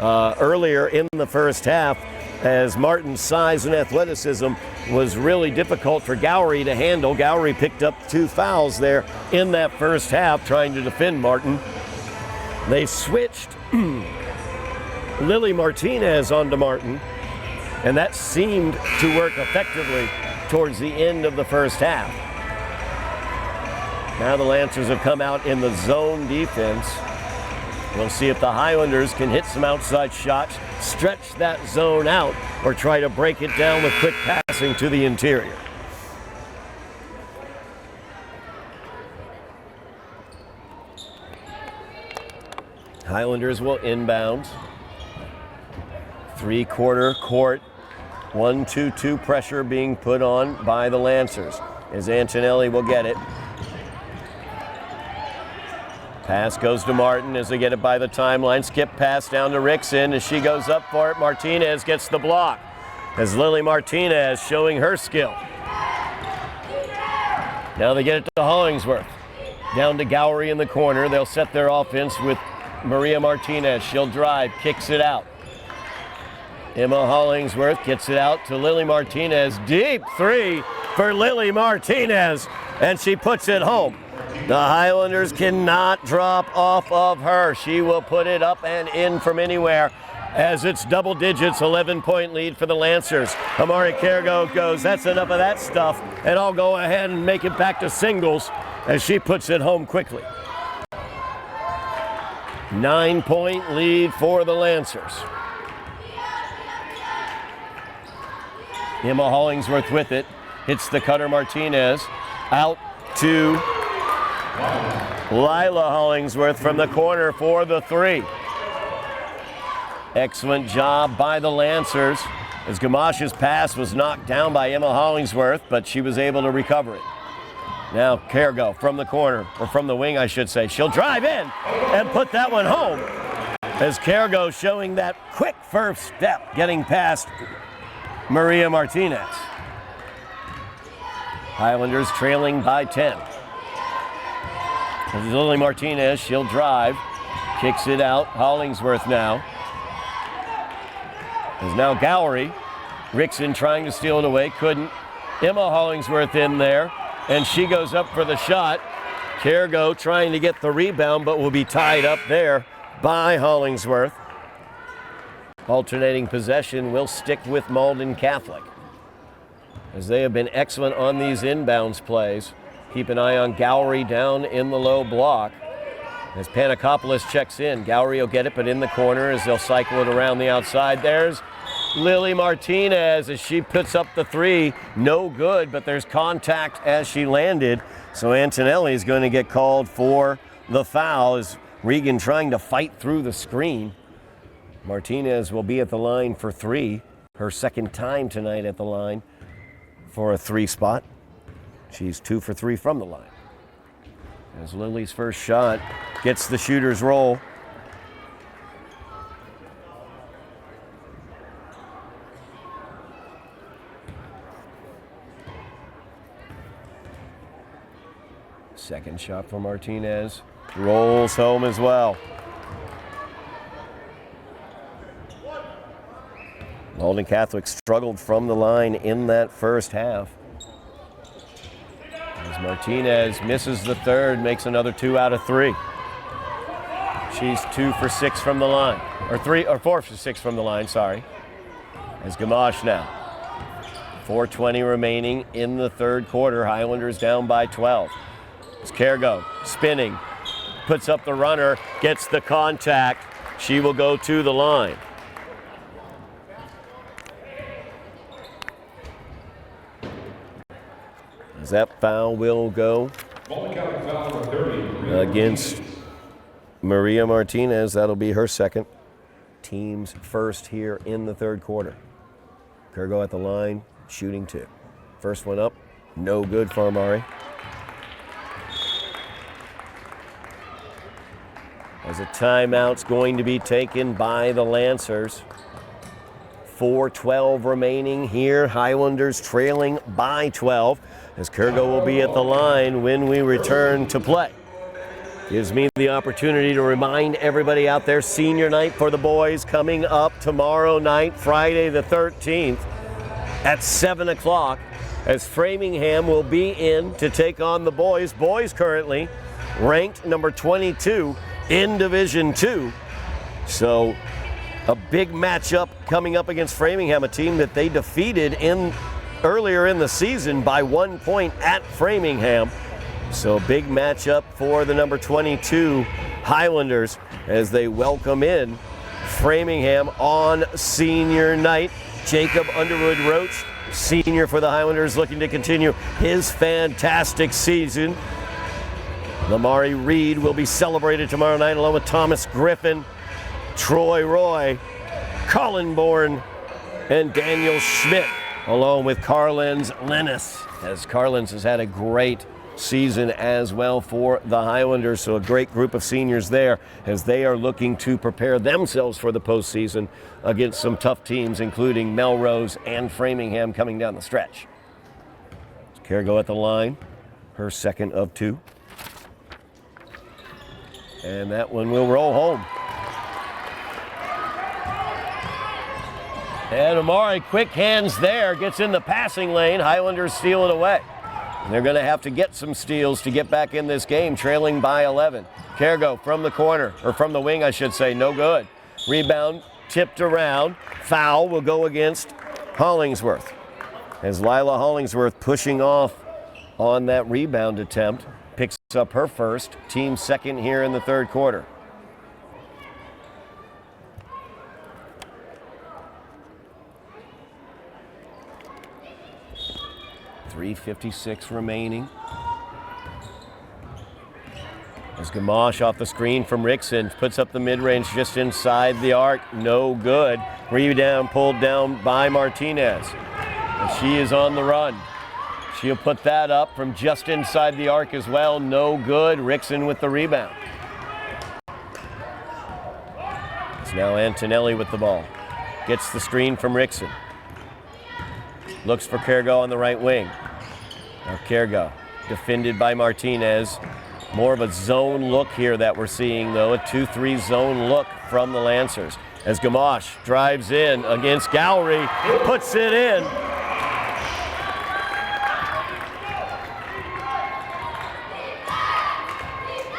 earlier in the first half, as Martin's size and athleticism was really difficult for Gowrie to handle. Gowrie picked up 2 fouls there in that first half trying to defend Martin. They switched Lily Martinez onto Martin, and that seemed to work effectively towards the end of the first half. Now the Lancers have come out in the zone defense. We'll see if the Highlanders can hit some outside shots, stretch that zone out, or try to break it down with quick passing to the interior. Highlanders will inbound. 3-quarter court, 1-2-2 pressure being put on by the Lancers, as Antonelli will get it. Pass goes to Martin as they get it by the timeline. Skip pass down to Rickson as she goes up for it. Martinez gets the block as Lily Martinez showing her skill. Now they get it to Hollingsworth. Down to Gowrie in the corner. They'll set their offense with Maria Martinez. She'll drive, kicks it out. Emma Hollingsworth gets it out to Lily Martinez. Deep 3 for Lily Martinez, and she puts it home. The Highlanders cannot drop off of her. She will put it up and in from anywhere, as it's double digits, 11-point lead for the Lancers. Amari Cargo goes, that's enough of that stuff, and I'll go ahead and make it back to singles as she puts it home quickly. 9-point lead for the Lancers. Emma Hollingsworth with it, hits the cutter Martinez, out to Lila Hollingsworth from the corner for the 3. Excellent job by the Lancers, as Gamache's pass was knocked down by Emma Hollingsworth, but she was able to recover it. Now Cargo from the corner, or from the wing I should say. She'll drive in and put that one home. As Cargo showing that quick first step, getting past Maria Martinez. Highlanders trailing by 10. As Lily Martinez, she'll drive, kicks it out. Hollingsworth now. There's now Gowrie. Rickson trying to steal it away, couldn't. Emma Hollingsworth in there, and she goes up for the shot. Cargo trying to get the rebound, but will be tied up there by Hollingsworth. Alternating possession will stick with Malden Catholic, as they have been excellent on these inbounds plays. Keep an eye on Gowrie down in the low block. As Panakopoulos checks in, Gowrie will get it, but in the corner as they'll cycle it around the outside. There's Lily Martinez as she puts up the three. No good, but there's contact as she landed. So Antonelli is going to get called for the foul as Regan trying to fight through the screen. Martinez will be at the line for three. Her second time tonight at the line for a three spot. She's 2 for 3 from the line. As Lily's first shot gets the shooter's roll. Second shot for Martinez. Rolls home as well. Malden Catholic struggled from the line in that first half. As Martinez misses the third, makes another 2 out of 3. She's 2 for 6 from the line, or 4 for 6 from the line, sorry. As Gamache now. 4:20 remaining in the third quarter. Highlanders down by 12. As Cargo spinning, puts up the runner, gets the contact. She will go to the line. As that foul will go against Maria Martinez. That'll be her second. Team's first here in the third quarter. Cargo at the line, shooting 2. First one up, no good for Amari. As a timeout's going to be taken by the Lancers. 4:12 remaining here. Highlanders trailing by 12. As Cargo will be at the line when we return to play. Gives me the opportunity to remind everybody out there, senior night for the boys coming up tomorrow night, Friday the 13th at 7 o'clock, as Framingham will be in to take on the boys. Boys currently ranked number 22 in Division II. So a big matchup coming up against Framingham, a team that they defeated earlier in the season by 1 point at Framingham. So big matchup for the number 22 Highlanders as they welcome in Framingham on senior night. Jacob Underwood Roach, senior for the Highlanders, looking to continue his fantastic season. Lamari Reed will be celebrated tomorrow night along with Thomas Griffin, Troy Roy, Colin Bourne, and Daniel Schmidt, along with Carlens Lennis, as Carlens has had a great season as well for the Highlanders. So a great group of seniors there as they are looking to prepare themselves for the postseason against some tough teams, including Melrose and Framingham coming down the stretch. Cargo at the line, her second of 2. And that one will roll home. And Amari, quick hands there, gets in the passing lane. Highlanders steal it away. And they're going to have to get some steals to get back in this game, trailing by 11. Cargo from the corner, or from the wing, I should say, no good. Rebound tipped around. Foul will go against Hollingsworth. As Lila Hollingsworth pushing off on that rebound attempt, picks up her first, team second here in the third quarter. .356 remaining. As Gamache off the screen from Rickson puts up the mid-range just inside the arc. No good. Rebound pulled down by Martinez. And she is on the run. She'll put that up from just inside the arc as well. No good. Rickson with the rebound. It's now Antonelli with the ball. Gets the screen from Rickson. Looks for Kergo on the right wing. Now Kergo, defended by Martinez. More of a zone look here that we're seeing, though. A 2-3 zone look from the Lancers. As Gamache drives in against Gowrie, puts it in.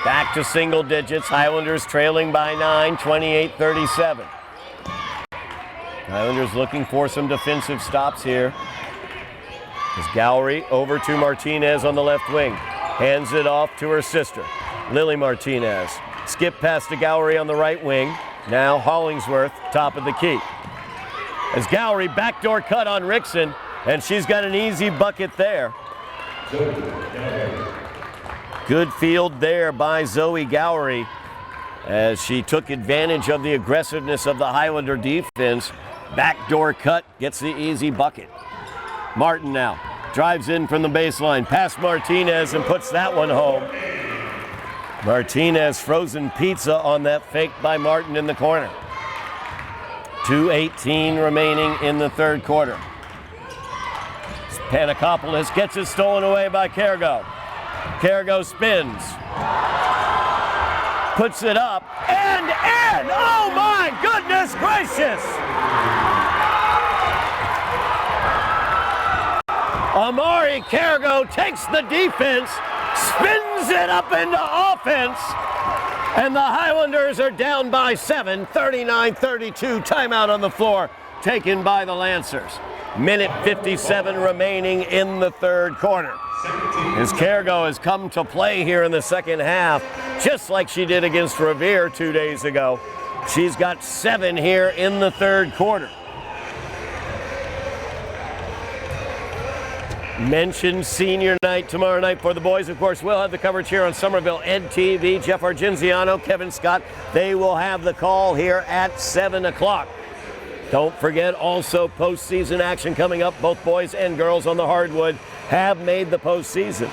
Back to single digits. Highlanders trailing by 9, 28-37. Highlanders looking for some defensive stops here. As Gowrie over to Martinez on the left wing. Hands it off to her sister, Lily Martinez. Skip pass to Gowrie on the right wing. Now Hollingsworth, top of the key. As Gowrie backdoor cut on Rickson, and she's got an easy bucket there. Good field there by Zoe Gowrie as she took advantage of the aggressiveness of the Highlander defense. Backdoor cut, gets the easy bucket. Martin now drives in from the baseline, past Martinez and puts that one home. Martinez frozen pizza on that fake by Martin in the corner. 2:18 remaining in the third quarter. Panikopoulos gets it stolen away by Kergo. Kergo spins. Puts it up and in! Oh my goodness gracious! Amari Kergo takes the defense, spins it up into offense, and the Highlanders are down by 7, 39-32. Timeout on the floor taken by the Lancers. Minute 57 remaining in the third quarter. As Kergo has come to play here in the second half, just like she did against Revere 2 days ago. She's got 7 here in the third quarter. Mentioned senior night tomorrow night for the boys. Of course, we'll have the coverage here on Somerville Ed TV. Jeff Argenziano, Kevin Scott, they will have the call here at 7 o'clock. Don't forget also postseason action coming up. Both boys and girls on the hardwood have made the postseason.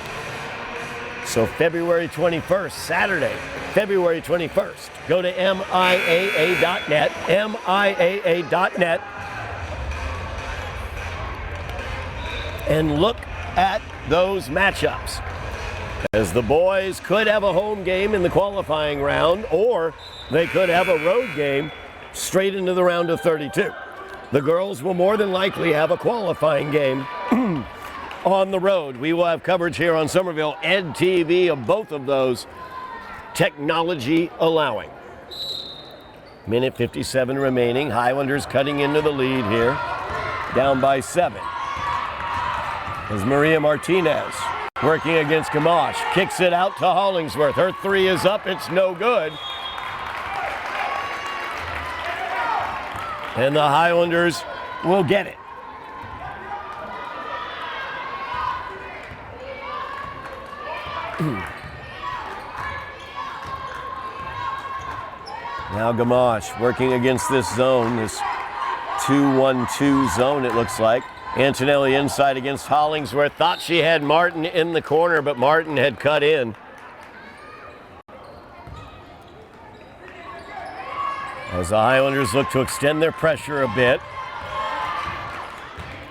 So February 21st, Saturday, February 21st, go to MIAA.net, MIAA.net, and look at those matchups. As the boys could have a home game in the qualifying round, or they could have a road game straight into the round of 32. The girls will more than likely have a qualifying game on the road. We will have coverage here on Somerville Ed TV of both of those, technology allowing. Minute 57 remaining. Highlanders cutting into the lead here, down by 7. As Maria Martinez working against Gamache, kicks it out to Hollingsworth. Her 3 is up, it's no good. And the Highlanders will get it. Now Gamache working against this zone, this 2-1-2 zone it looks like. Antonelli inside against Hollingsworth. Thought she had Martin in the corner, but Martin had cut in. As the Highlanders look to extend their pressure a bit.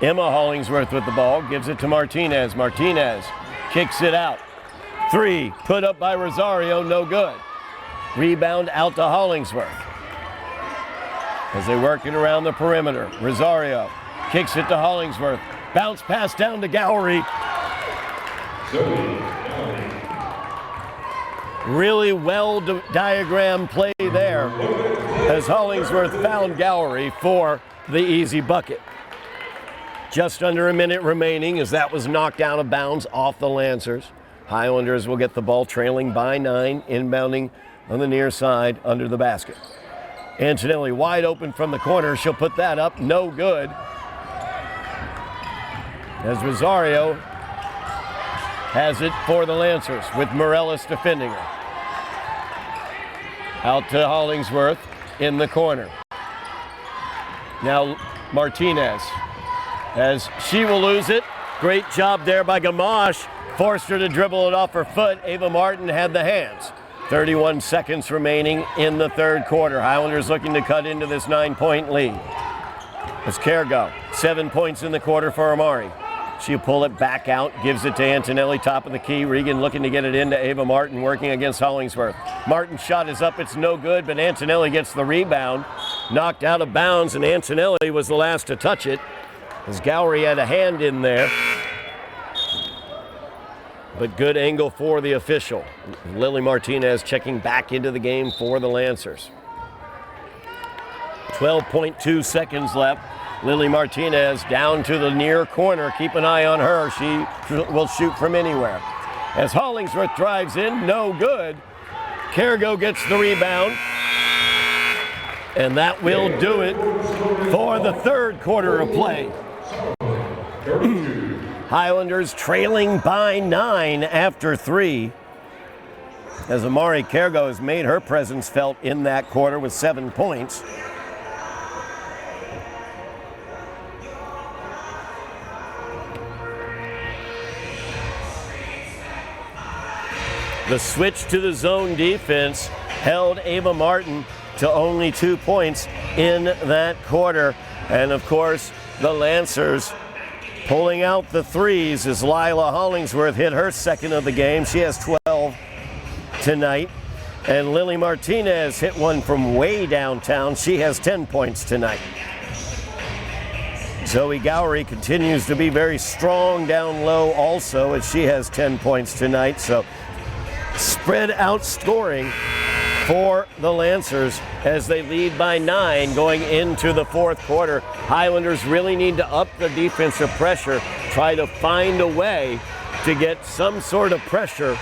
Emma Hollingsworth with the ball, gives it to Martinez. Martinez kicks it out. 3 put up by Rosario, no good. Rebound out to Hollingsworth. As they're working around the perimeter, Rosario kicks it to Hollingsworth. Bounce pass down to Gowrie. Really well diagrammed play there as Hollingsworth found Gowrie for the easy bucket. Just under a minute remaining as that was knocked out of bounds off the Lancers. Highlanders will get the ball trailing by 9, inbounding on the near side under the basket. Antonelli wide open from the corner. She'll put that up, no good. As Rosario has it for the Lancers with Morellis defending her. Out to Hollingsworth in the corner. Now Martinez, as she will lose it Great job there by Gamache. Forced her to dribble it off her foot. Ava Martin had the hands. 31 seconds remaining in the third quarter. Highlanders looking to cut into this 9-point lead. It's Cargo. 7 points in the quarter for Amari. She'll pull it back out, gives it to Antonelli, top of the key. Regan looking to get it into Ava Martin, working against Hollingsworth. Martin's shot is up, it's no good, but Antonelli gets the rebound. Knocked out of bounds, and Antonelli was the last to touch it, as Gowrie had a hand in there. But good angle for the official. Lily Martinez checking back into the game for the Lancers. 12.2 seconds left. Lily Martinez down to the near corner. Keep an eye on her. She will shoot from anywhere. As Hollingsworth drives in, no good. Cargo gets the rebound. And that will do it for the third quarter of play. Highlanders trailing by 9 after 3. As Amari Cargo has made her presence felt in that quarter with 7 points. The switch to the zone defense held Ava Martin to only 2 points in that quarter. And of course, the Lancers pulling out the threes as Lila Hollingsworth hit her second of the game. She has 12 tonight. And Lily Martinez hit one from way downtown. She has 10 points tonight. Zoe Gowrie continues to be very strong down low also, as she has 10 points tonight. So spread out scoring for the Lancers as they lead by 9 going into the fourth quarter. Highlanders really need to up the defensive pressure, try to find a way to get some sort of pressure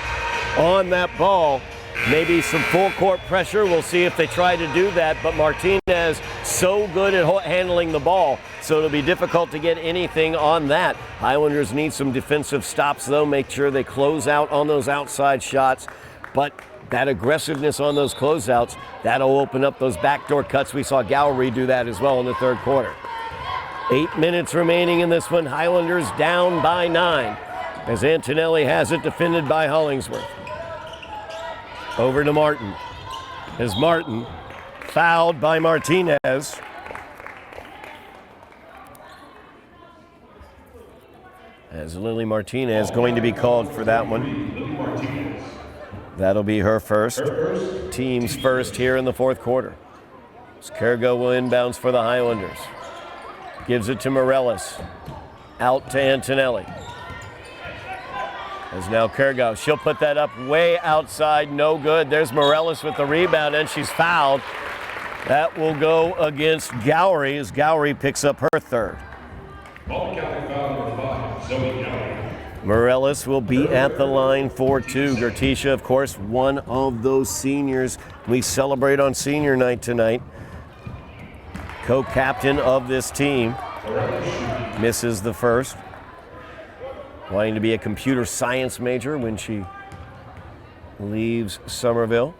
on that ball. Maybe some full court pressure. We'll see if they try to do that, but Martinez so good at handling the ball, so it'll be difficult to get anything on that. Highlanders need some defensive stops though, make sure they close out on those outside shots, but that aggressiveness on those closeouts, that'll open up those backdoor cuts. We saw Gowrie do that as well in the third quarter. 8 minutes remaining in this one. Highlanders down by 9 as Antonelli has it defended by Hollingsworth. Over to Martin. As Martin fouled by Martinez. As Lily Martinez going to be called for that one. That'll be her first. Team's first here in the fourth quarter. Cargo will inbounds for the Highlanders. Gives it to Morellis. Out to Antonelli. As now Cargo, she'll put that up way outside, no good. There's Morellis with the rebound, and she's fouled. That will go against Gowrie as Gowrie picks up her third. Morellis will be at the line for 2. Gertisha, of course, one of those seniors we celebrate on senior night tonight. Co-captain of this team. Misses the first. Wanting to be a computer science major when she leaves Somerville.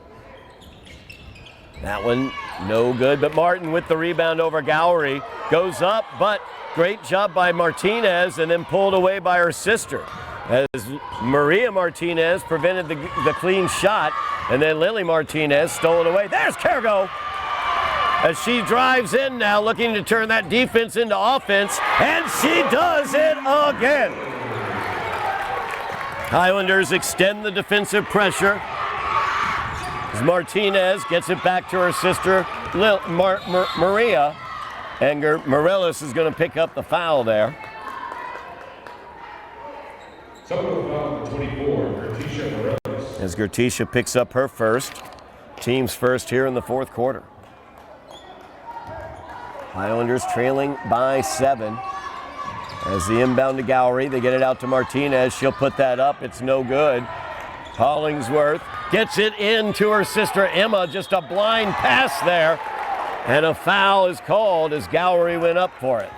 That one no good, but Martin with the rebound over Gowrie. Goes up, but great job by Martinez and then pulled away by her sister. As Maria Martinez prevented the clean shot, and then Lily Martinez stole it away. There's Cargo! As she drives in now, looking to turn that defense into offense, and she does it again! Highlanders extend the defensive pressure. As Martinez gets it back to her sister, Maria. And Morellis is going to pick up the foul there. As Gertisha picks up her first. Team's first here in the fourth quarter. Highlanders trailing by 7. As the inbound to Gowrie, they get it out to Martinez. She'll put that up. It's no good. Hollingsworth gets it in to her sister Emma. Just a blind pass there. And a foul is called as Gowrie went up for it.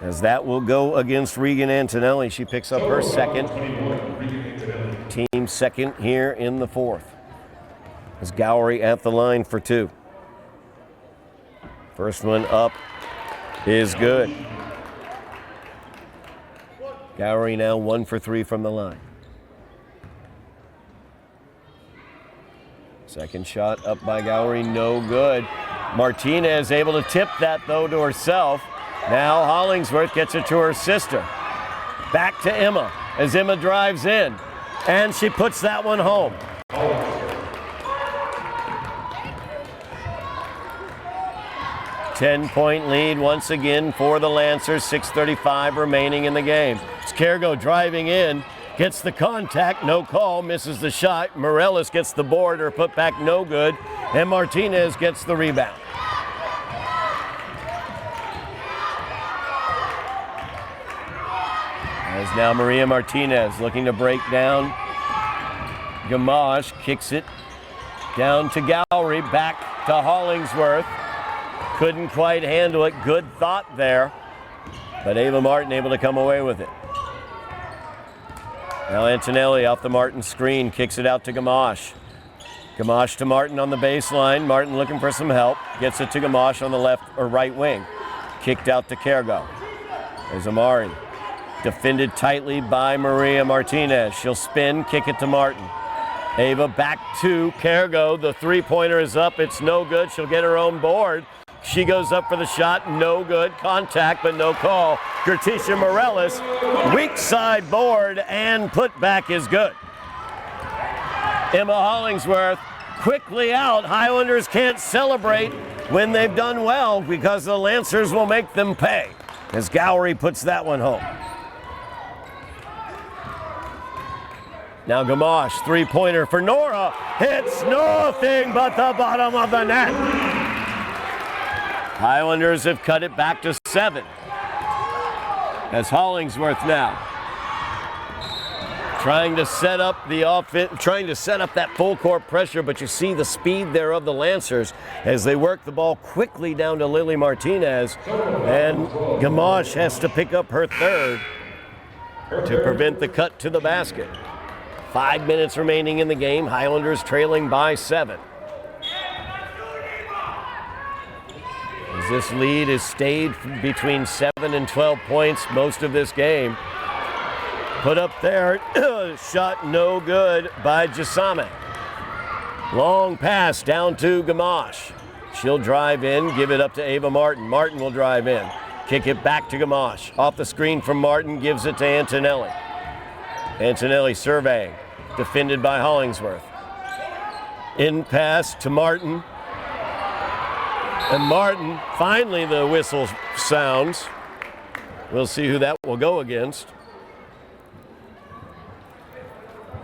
As that will go against Regan Antonelli. She picks up her second. Team second here in the fourth. As Gowrie at the line for 2. First one up is good. Gowrie now 1 for 3 from the line. Second shot up by Gowrie, no good. Martinez able to tip that though to herself. Now Hollingsworth gets it to her sister. Back to Emma as Emma drives in, and she puts that one home. Ten-point lead once again for the Lancers, 6:35 remaining in the game. It's Cargo driving in, gets the contact, no call, misses the shot. Morales gets the board, or put back no good, and Martinez gets the rebound. As now Maria Martinez looking to break down. Gamache kicks it down to Gowrie, back to Hollingsworth. Couldn't quite handle it. Good thought there. But Ava Martin able to come away with it. Now Antonelli off the Martin screen, kicks it out to Gamache. Gamache to Martin on the baseline. Martin looking for some help. Gets it to Gamache on the left or right wing. Kicked out to Cargo. There's Amari. Defended tightly by Maria Martinez. She'll spin, kick it to Martin. Ava back to Cargo. The three-pointer is up. It's no good. She'll get her own board. She goes up for the shot. No good. Contact, but no call. Gertisha Morales, weak side board, and put back is good. Emma Hollingsworth quickly out. Highlanders can't celebrate when they've done well because the Lancers will make them pay as Gowrie puts that one home. Now Gamache, three-pointer for Nora. Hits nothing but the bottom of the net. Highlanders have cut it back to 7. As Hollingsworth now trying to set up the offense, trying to set up that full court pressure, but you see the speed there of the Lancers as they work the ball quickly down to Lily Martinez, and Gamache has to pick up her third to prevent the cut to the basket. 5 minutes remaining in the game. Highlanders trailing by 7. As this lead has stayed between 7 and 12 points most of this game. Put up there, shot no good by Jasame. Long pass down to Gamache. She'll drive in, give it up to Ava Martin. Martin will drive in, kick it back to Gamache. Off the screen from Martin, gives it to Antonelli. Antonelli surveying, defended by Hollingsworth. In pass to Martin. And Martin, finally the whistle sounds. We'll see who that will go against.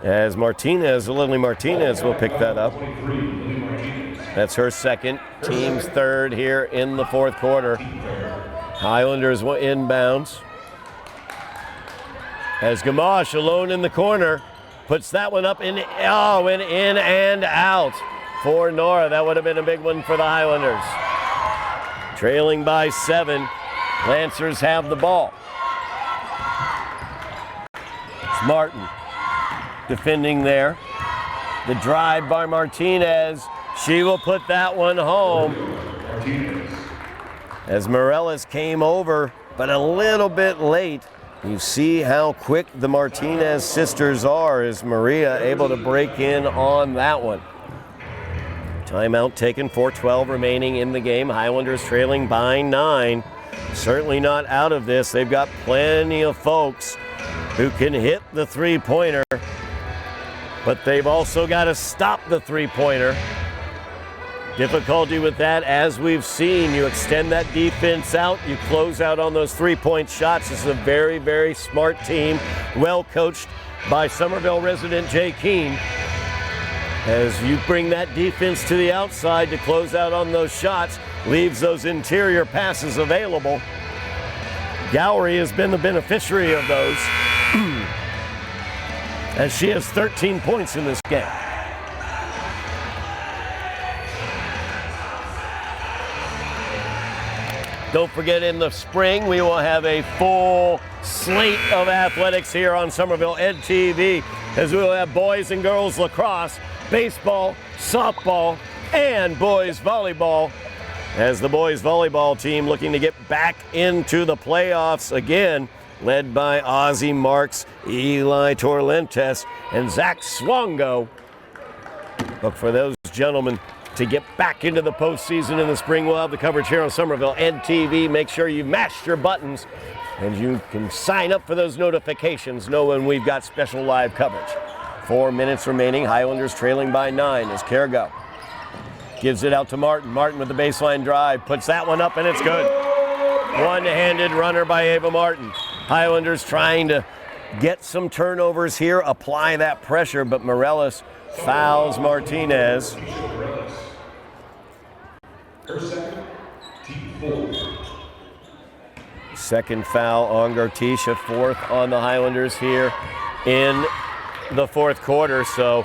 As Martinez, Lily Martinez will pick that up. That's her second, team's third here in the fourth quarter. Highlanders inbounds. As Gamache alone in the corner, puts that one up in and out for Nora. That would have been a big one for the Highlanders. Trailing by 7, Lancers have the ball. It's Martin defending there. The drive by Martinez. She will put that one home. As Morales came over, but a little bit late. You see how quick the Martinez sisters are as Maria able to break in on that one. Timeout taken, 4:12 remaining in the game. Highlanders trailing by 9. Certainly not out of this. They've got plenty of folks who can hit the three-pointer, but they've also got to stop the three-pointer. Difficulty with that, as we've seen. You extend that defense out, you close out on those three-point shots. This is a very, very smart team, well coached by Somerville resident Jay Keene. As you bring that defense to the outside to close out on those shots, leaves those interior passes available. Gowrie has been the beneficiary of those, as she has 13 points in this game. Don't forget, in the spring, we will have a full slate of athletics here on Somerville Ed TV, as we will have boys and girls lacrosse, baseball, softball, and boys volleyball, as the boys volleyball team looking to get back into the playoffs again led by Ozzie Marks, Eli Torlentes, and Zach Swongo. Look for those gentlemen to get back into the postseason in the spring. We'll have the coverage here on Somerville Ed TV. Make sure you mashed your buttons and you can sign up for those notifications knowing we've got special live coverage. 4 minutes remaining. Highlanders trailing by 9 as Cargo gives it out to Martin. Martin with the baseline drive, puts that one up and it's good. One-handed runner by Ava Martin. Highlanders trying to get some turnovers here, apply that pressure, but Morellis fouls Martinez. Her second, team 4. Second foul on Gartisha, fourth on the Highlanders here in the fourth quarter. So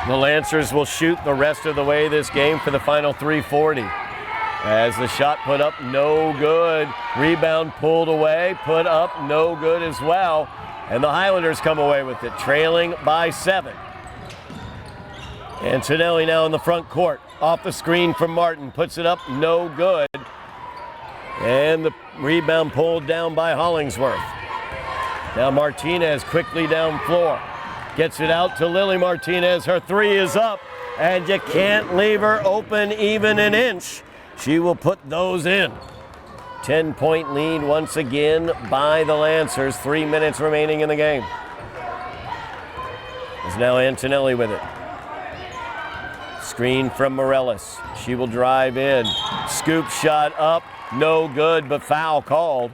the Lancers will shoot the rest of the way this game for the final 3:40. As the shot put up, no good. Rebound pulled away, put up, no good as well. And the Highlanders come away with it, trailing by 7. Antonelli now in the front court. Off the screen from Martin, puts it up, no good. And the rebound pulled down by Hollingsworth. Now Martinez quickly down floor. Gets it out to Lily Martinez. Her 3 is up, and you can't leave her open even an inch. She will put those in. 10-point lead once again by the Lancers. 3 minutes remaining in the game. Is now Antonelli with it. Screen from Morellis. She will drive in. Scoop shot up. No good, but foul called.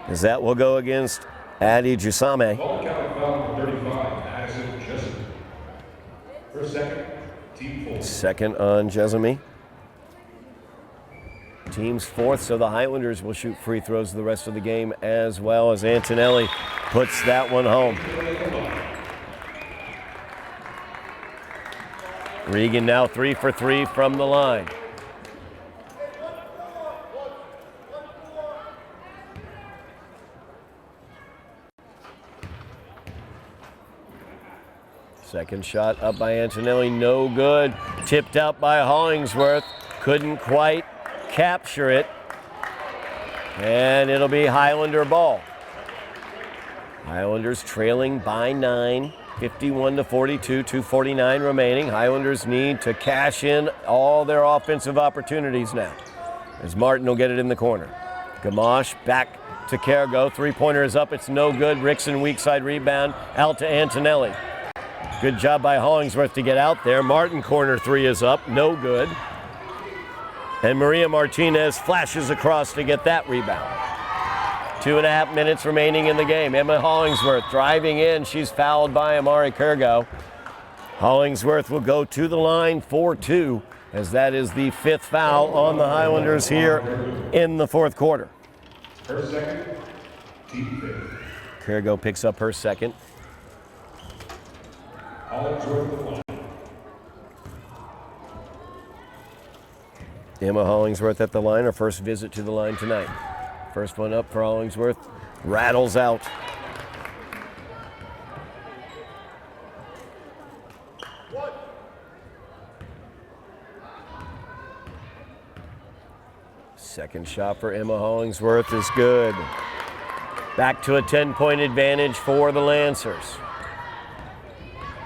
As that will go against Addie Jusame. Foul 35, Addison Jessamine. Her second, team 4. Second on Jessamine. Team's fourth, so the Highlanders will shoot free throws the rest of the game as well as Antonelli puts that one home. Regan now 3 for 3 from the line. Second shot up by Antonelli, no good. Tipped out by Hollingsworth, couldn't quite capture it. And it'll be Highlander ball. Highlanders trailing by 9. 51-42, 2:49 remaining. Highlanders need to cash in all their offensive opportunities now, as Martin will get it in the corner. Gamache back to Cargo. 3-pointer is up. It's no good. Rickson weak side rebound out to Antonelli. Good job by Hollingsworth to get out there. Martin corner 3 is up. No good. And Maria Martinez flashes across to get that rebound. 2.5 minutes remaining in the game. Emma Hollingsworth driving in. She's fouled by Amari Cargo. Hollingsworth will go to the line for 2, as that is the 5th foul on the Highlanders here in the fourth quarter. Her second, team 5. Cargo picks up her second. Hollingsworth the line. Emma Hollingsworth at the line, her first visit to the line tonight. First one up for Hollingsworth, rattles out. Second shot for Emma Hollingsworth is good. Back to a 10-point advantage for the Lancers.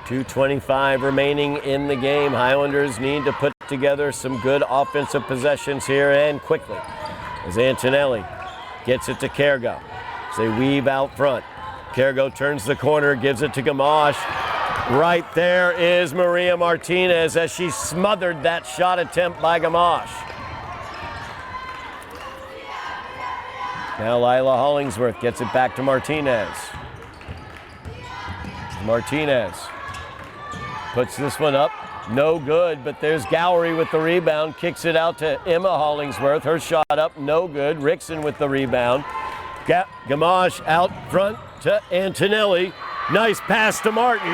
2:25 remaining in the game. Highlanders need to put together some good offensive possessions here and quickly. As Antonelli gets it to Cargo. As they weave out front. Cargo turns the corner, gives it to Gamache. Right there is Maria Martinez as she smothered that shot attempt by Gamache. Now Lila Hollingsworth gets it back to Martinez. Martinez puts this one up. No good, but there's Gowrie with the rebound. Kicks it out to Emma Hollingsworth. Her shot up, no good. Rickson with the rebound. Gamache out front to Antonelli. Nice pass to Martin.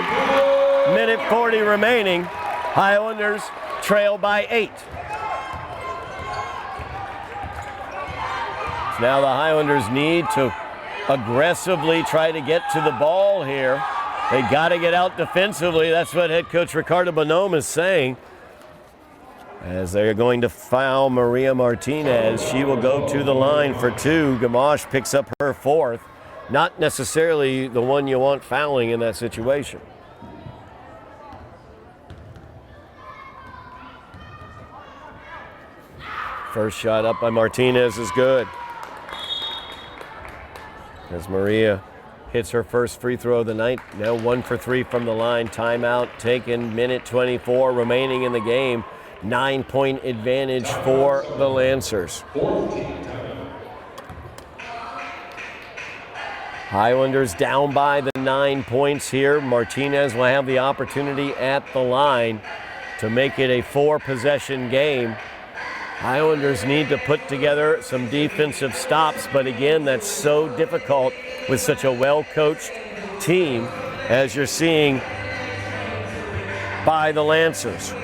Minute 40 remaining. Highlanders trail by 8. Now the Highlanders need to aggressively try to get to the ball here. They got to get out defensively. That's what head coach Ricardo Bonhomme is saying. As they're going to foul Maria Martinez. She will go to the line for 2. Gamache picks up her 4th. Not necessarily the one you want fouling in that situation. First shot up by Martinez is good. As Maria hits her first free throw of the night. Now 1 for 3 from the line. Timeout taken, minute 24 remaining in the game. 9-point advantage for the Lancers. Highlanders down by the 9 points here. Martinez will have the opportunity at the line to make it a 4-possession game. Highlanders need to put together some defensive stops, but again, that's so difficult with such a well-coached team, as you're seeing by the Lancers.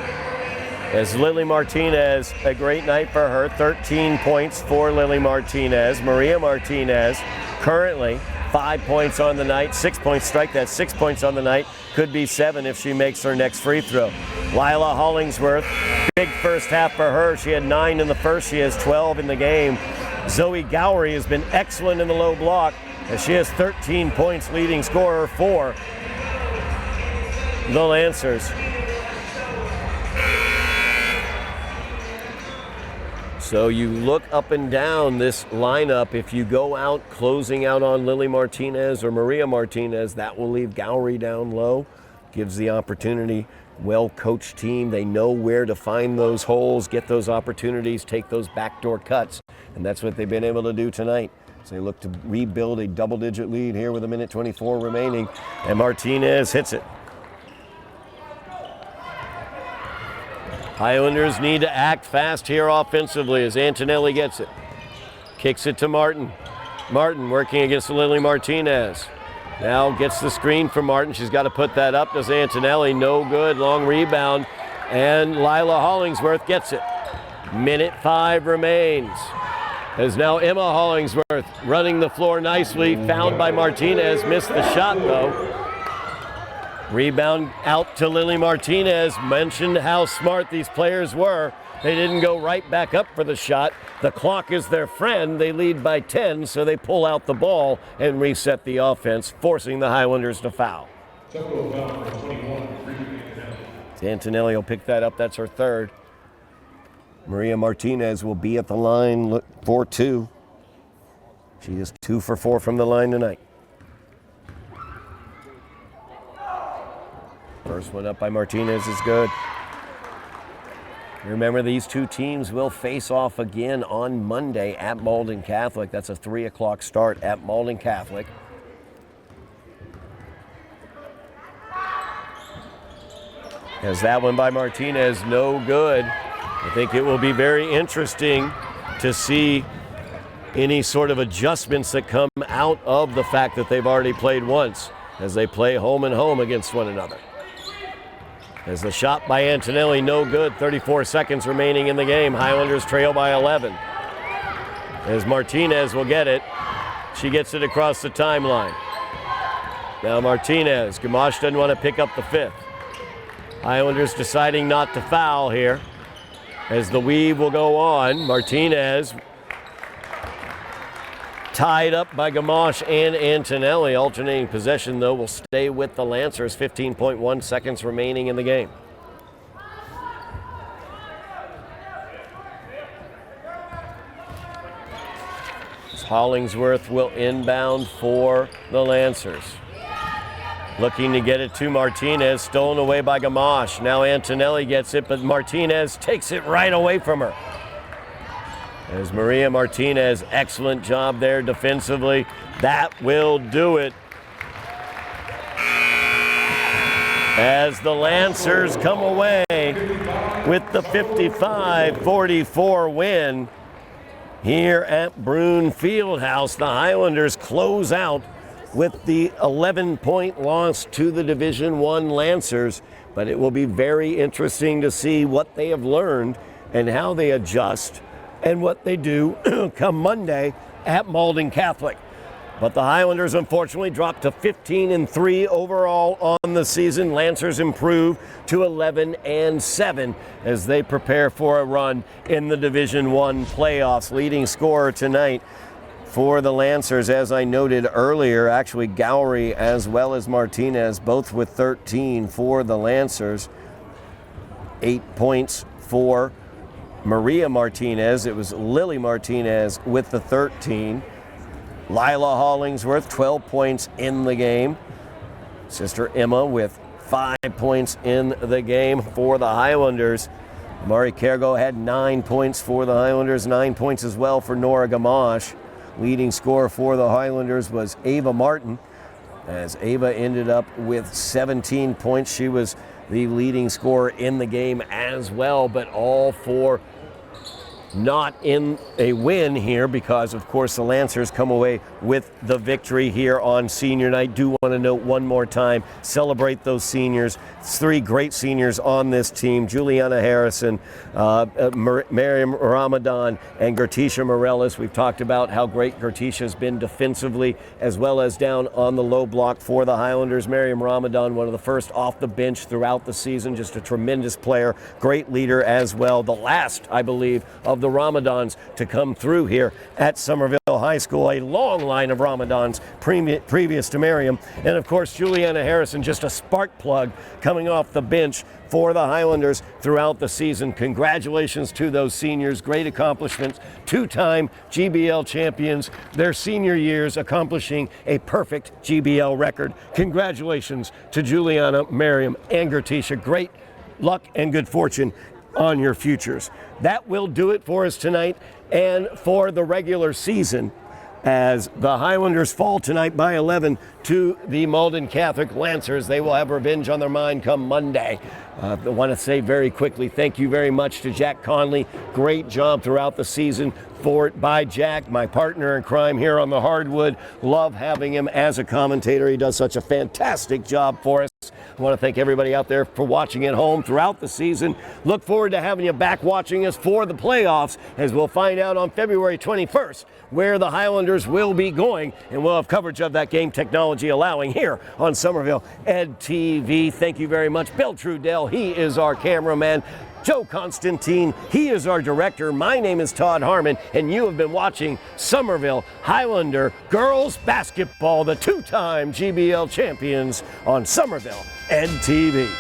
As Lily Martinez, a great night for her, 13 points for Lily Martinez. Maria Martinez, currently 5 points on the night, 6 points strike. That's 6 points on the night. Could be 7 if she makes her next free throw. Lila Hollingsworth, big first half for her. She had 9 in the first. She has 12 in the game. Zoe Gowrie has been excellent in the low block, as she has 13 points, leading scorer for the Lancers. So you look up and down this lineup. If you go out closing out on Lily Martinez or Maria Martinez, that will leave Gowrie down low. Gives the opportunity. Well-coached team. They know where to find those holes, get those opportunities, take those backdoor cuts. And that's what they've been able to do tonight. So they look to rebuild a double-digit lead here with a minute 24 remaining. And Martinez hits it. Highlanders need to act fast here offensively as Antonelli gets it. Kicks it to Martin. Martin working against Lily Martinez. Now gets the screen from Martin. She's got to put that up. Does Antonelli. No good. Long rebound. And Lila Hollingsworth gets it. Minute 5 remains. As now Emma Hollingsworth running the floor nicely. Fouled by Martinez. Missed the shot though. Rebound out to Lily Martinez. Mentioned how smart these players were. They didn't go right back up for the shot. The clock is their friend. They lead by 10, so they pull out the ball and reset the offense, forcing the Highlanders to foul. Antonelli will pick that up. That's her 3rd. Maria Martinez will be at the line for 2. She is 2 for 4 from the line tonight. First one up by Martinez is good. Remember, these two teams will face off again on Monday at Malden Catholic. That's a 3 o'clock start at Malden Catholic. As that one by Martinez, no good. I think it will be very interesting to see any sort of adjustments that come out of the fact that they've already played once, as they play home and home against one another. As the shot by Antonelli, no good. 34 seconds remaining in the game. Highlanders trail by 11. As Martinez will get it. She gets it across the timeline. Now Martinez. Gamache doesn't want to pick up the 5th. Highlanders deciding not to foul here. As the weave will go on. Martinez tied up by Gamache and Antonelli. Alternating possession, though, will stay with the Lancers. 15.1 seconds remaining in the game. Hollingsworth will inbound for the Lancers. Looking to get it to Martinez, stolen away by Gamache. Now Antonelli gets it, but Martinez takes it right away from her. As Maria Martinez, excellent job there defensively. That will do it. As the Lancers come away with the 55-44 win here at Brune Fieldhouse. The Highlanders close out with the 11-point loss to the Division I Lancers, but it will be very interesting to see what they have learned and how they adjust and what they do come Monday at Malden Catholic. But the Highlanders unfortunately dropped to 15-3 overall on the season. Lancers improve to 11-7 as they prepare for a run in the Division I playoffs. Leading scorer tonight for the Lancers, as I noted earlier, actually Gowrie as well as Martinez, both with 13 for the Lancers. 8 points for Maria Martinez. It was Lily Martinez with the 13. Lila Hollingsworth, 12 points in the game. Sister Emma with 5 points in the game for the Highlanders. Mari Kergo had 9 points for the Highlanders, 9 points as well for Nora Gamache. Leading scorer for the Highlanders was Ava Martin, as Ava ended up with 17 points. She was the leading scorer in the game as well, but all for not in a win here, because of course the Lancers come away with the victory here on senior night. Do want to note one more time, celebrate those seniors. It's 3 great seniors on this team: Juliana Harrison, Miriam Ramadan, and Gertisha Morellis. We've talked about how great Gertisha has been defensively as well as down on the low block for the Highlanders. Miriam Ramadan, one of the first off the bench throughout the season, just a tremendous player, great leader as well. The last, I believe, of the Ramadans to come through here at Somerville High School. A long line of Ramadans previous to Miriam. And of course, Juliana Harrison, just a spark plug coming off the bench for the Highlanders throughout the season. Congratulations to those seniors. Great accomplishments. 2-time GBL champions. Their senior years accomplishing a perfect GBL record. Congratulations to Juliana, Miriam, and Gertisha. Great luck and good fortune on your futures. That will do it for us tonight and for the regular season, as the Highlanders fall tonight by 11 to the Malden Catholic Lancers. They will have revenge on their mind come Monday. I want to say very quickly, thank you very much to Jack Conley. Great job throughout the season by Jack, my partner in crime here on the hardwood. Love having him as a commentator. He does such a fantastic job for us. I want to thank everybody out there for watching at home throughout the season. Look forward to having you back watching us for the playoffs, as we'll find out on February 21st where the Highlanders will be going, and we'll have coverage of that game, technology allowing, here on Somerville Ed TV. Thank you very much. Bill Trudell, he is our cameraman. Joe Constantine, he is our director. My name is Todd Harmon, and you have been watching Somerville Highlander girls basketball, the 2-time GBL champions on Somerville Ed TV.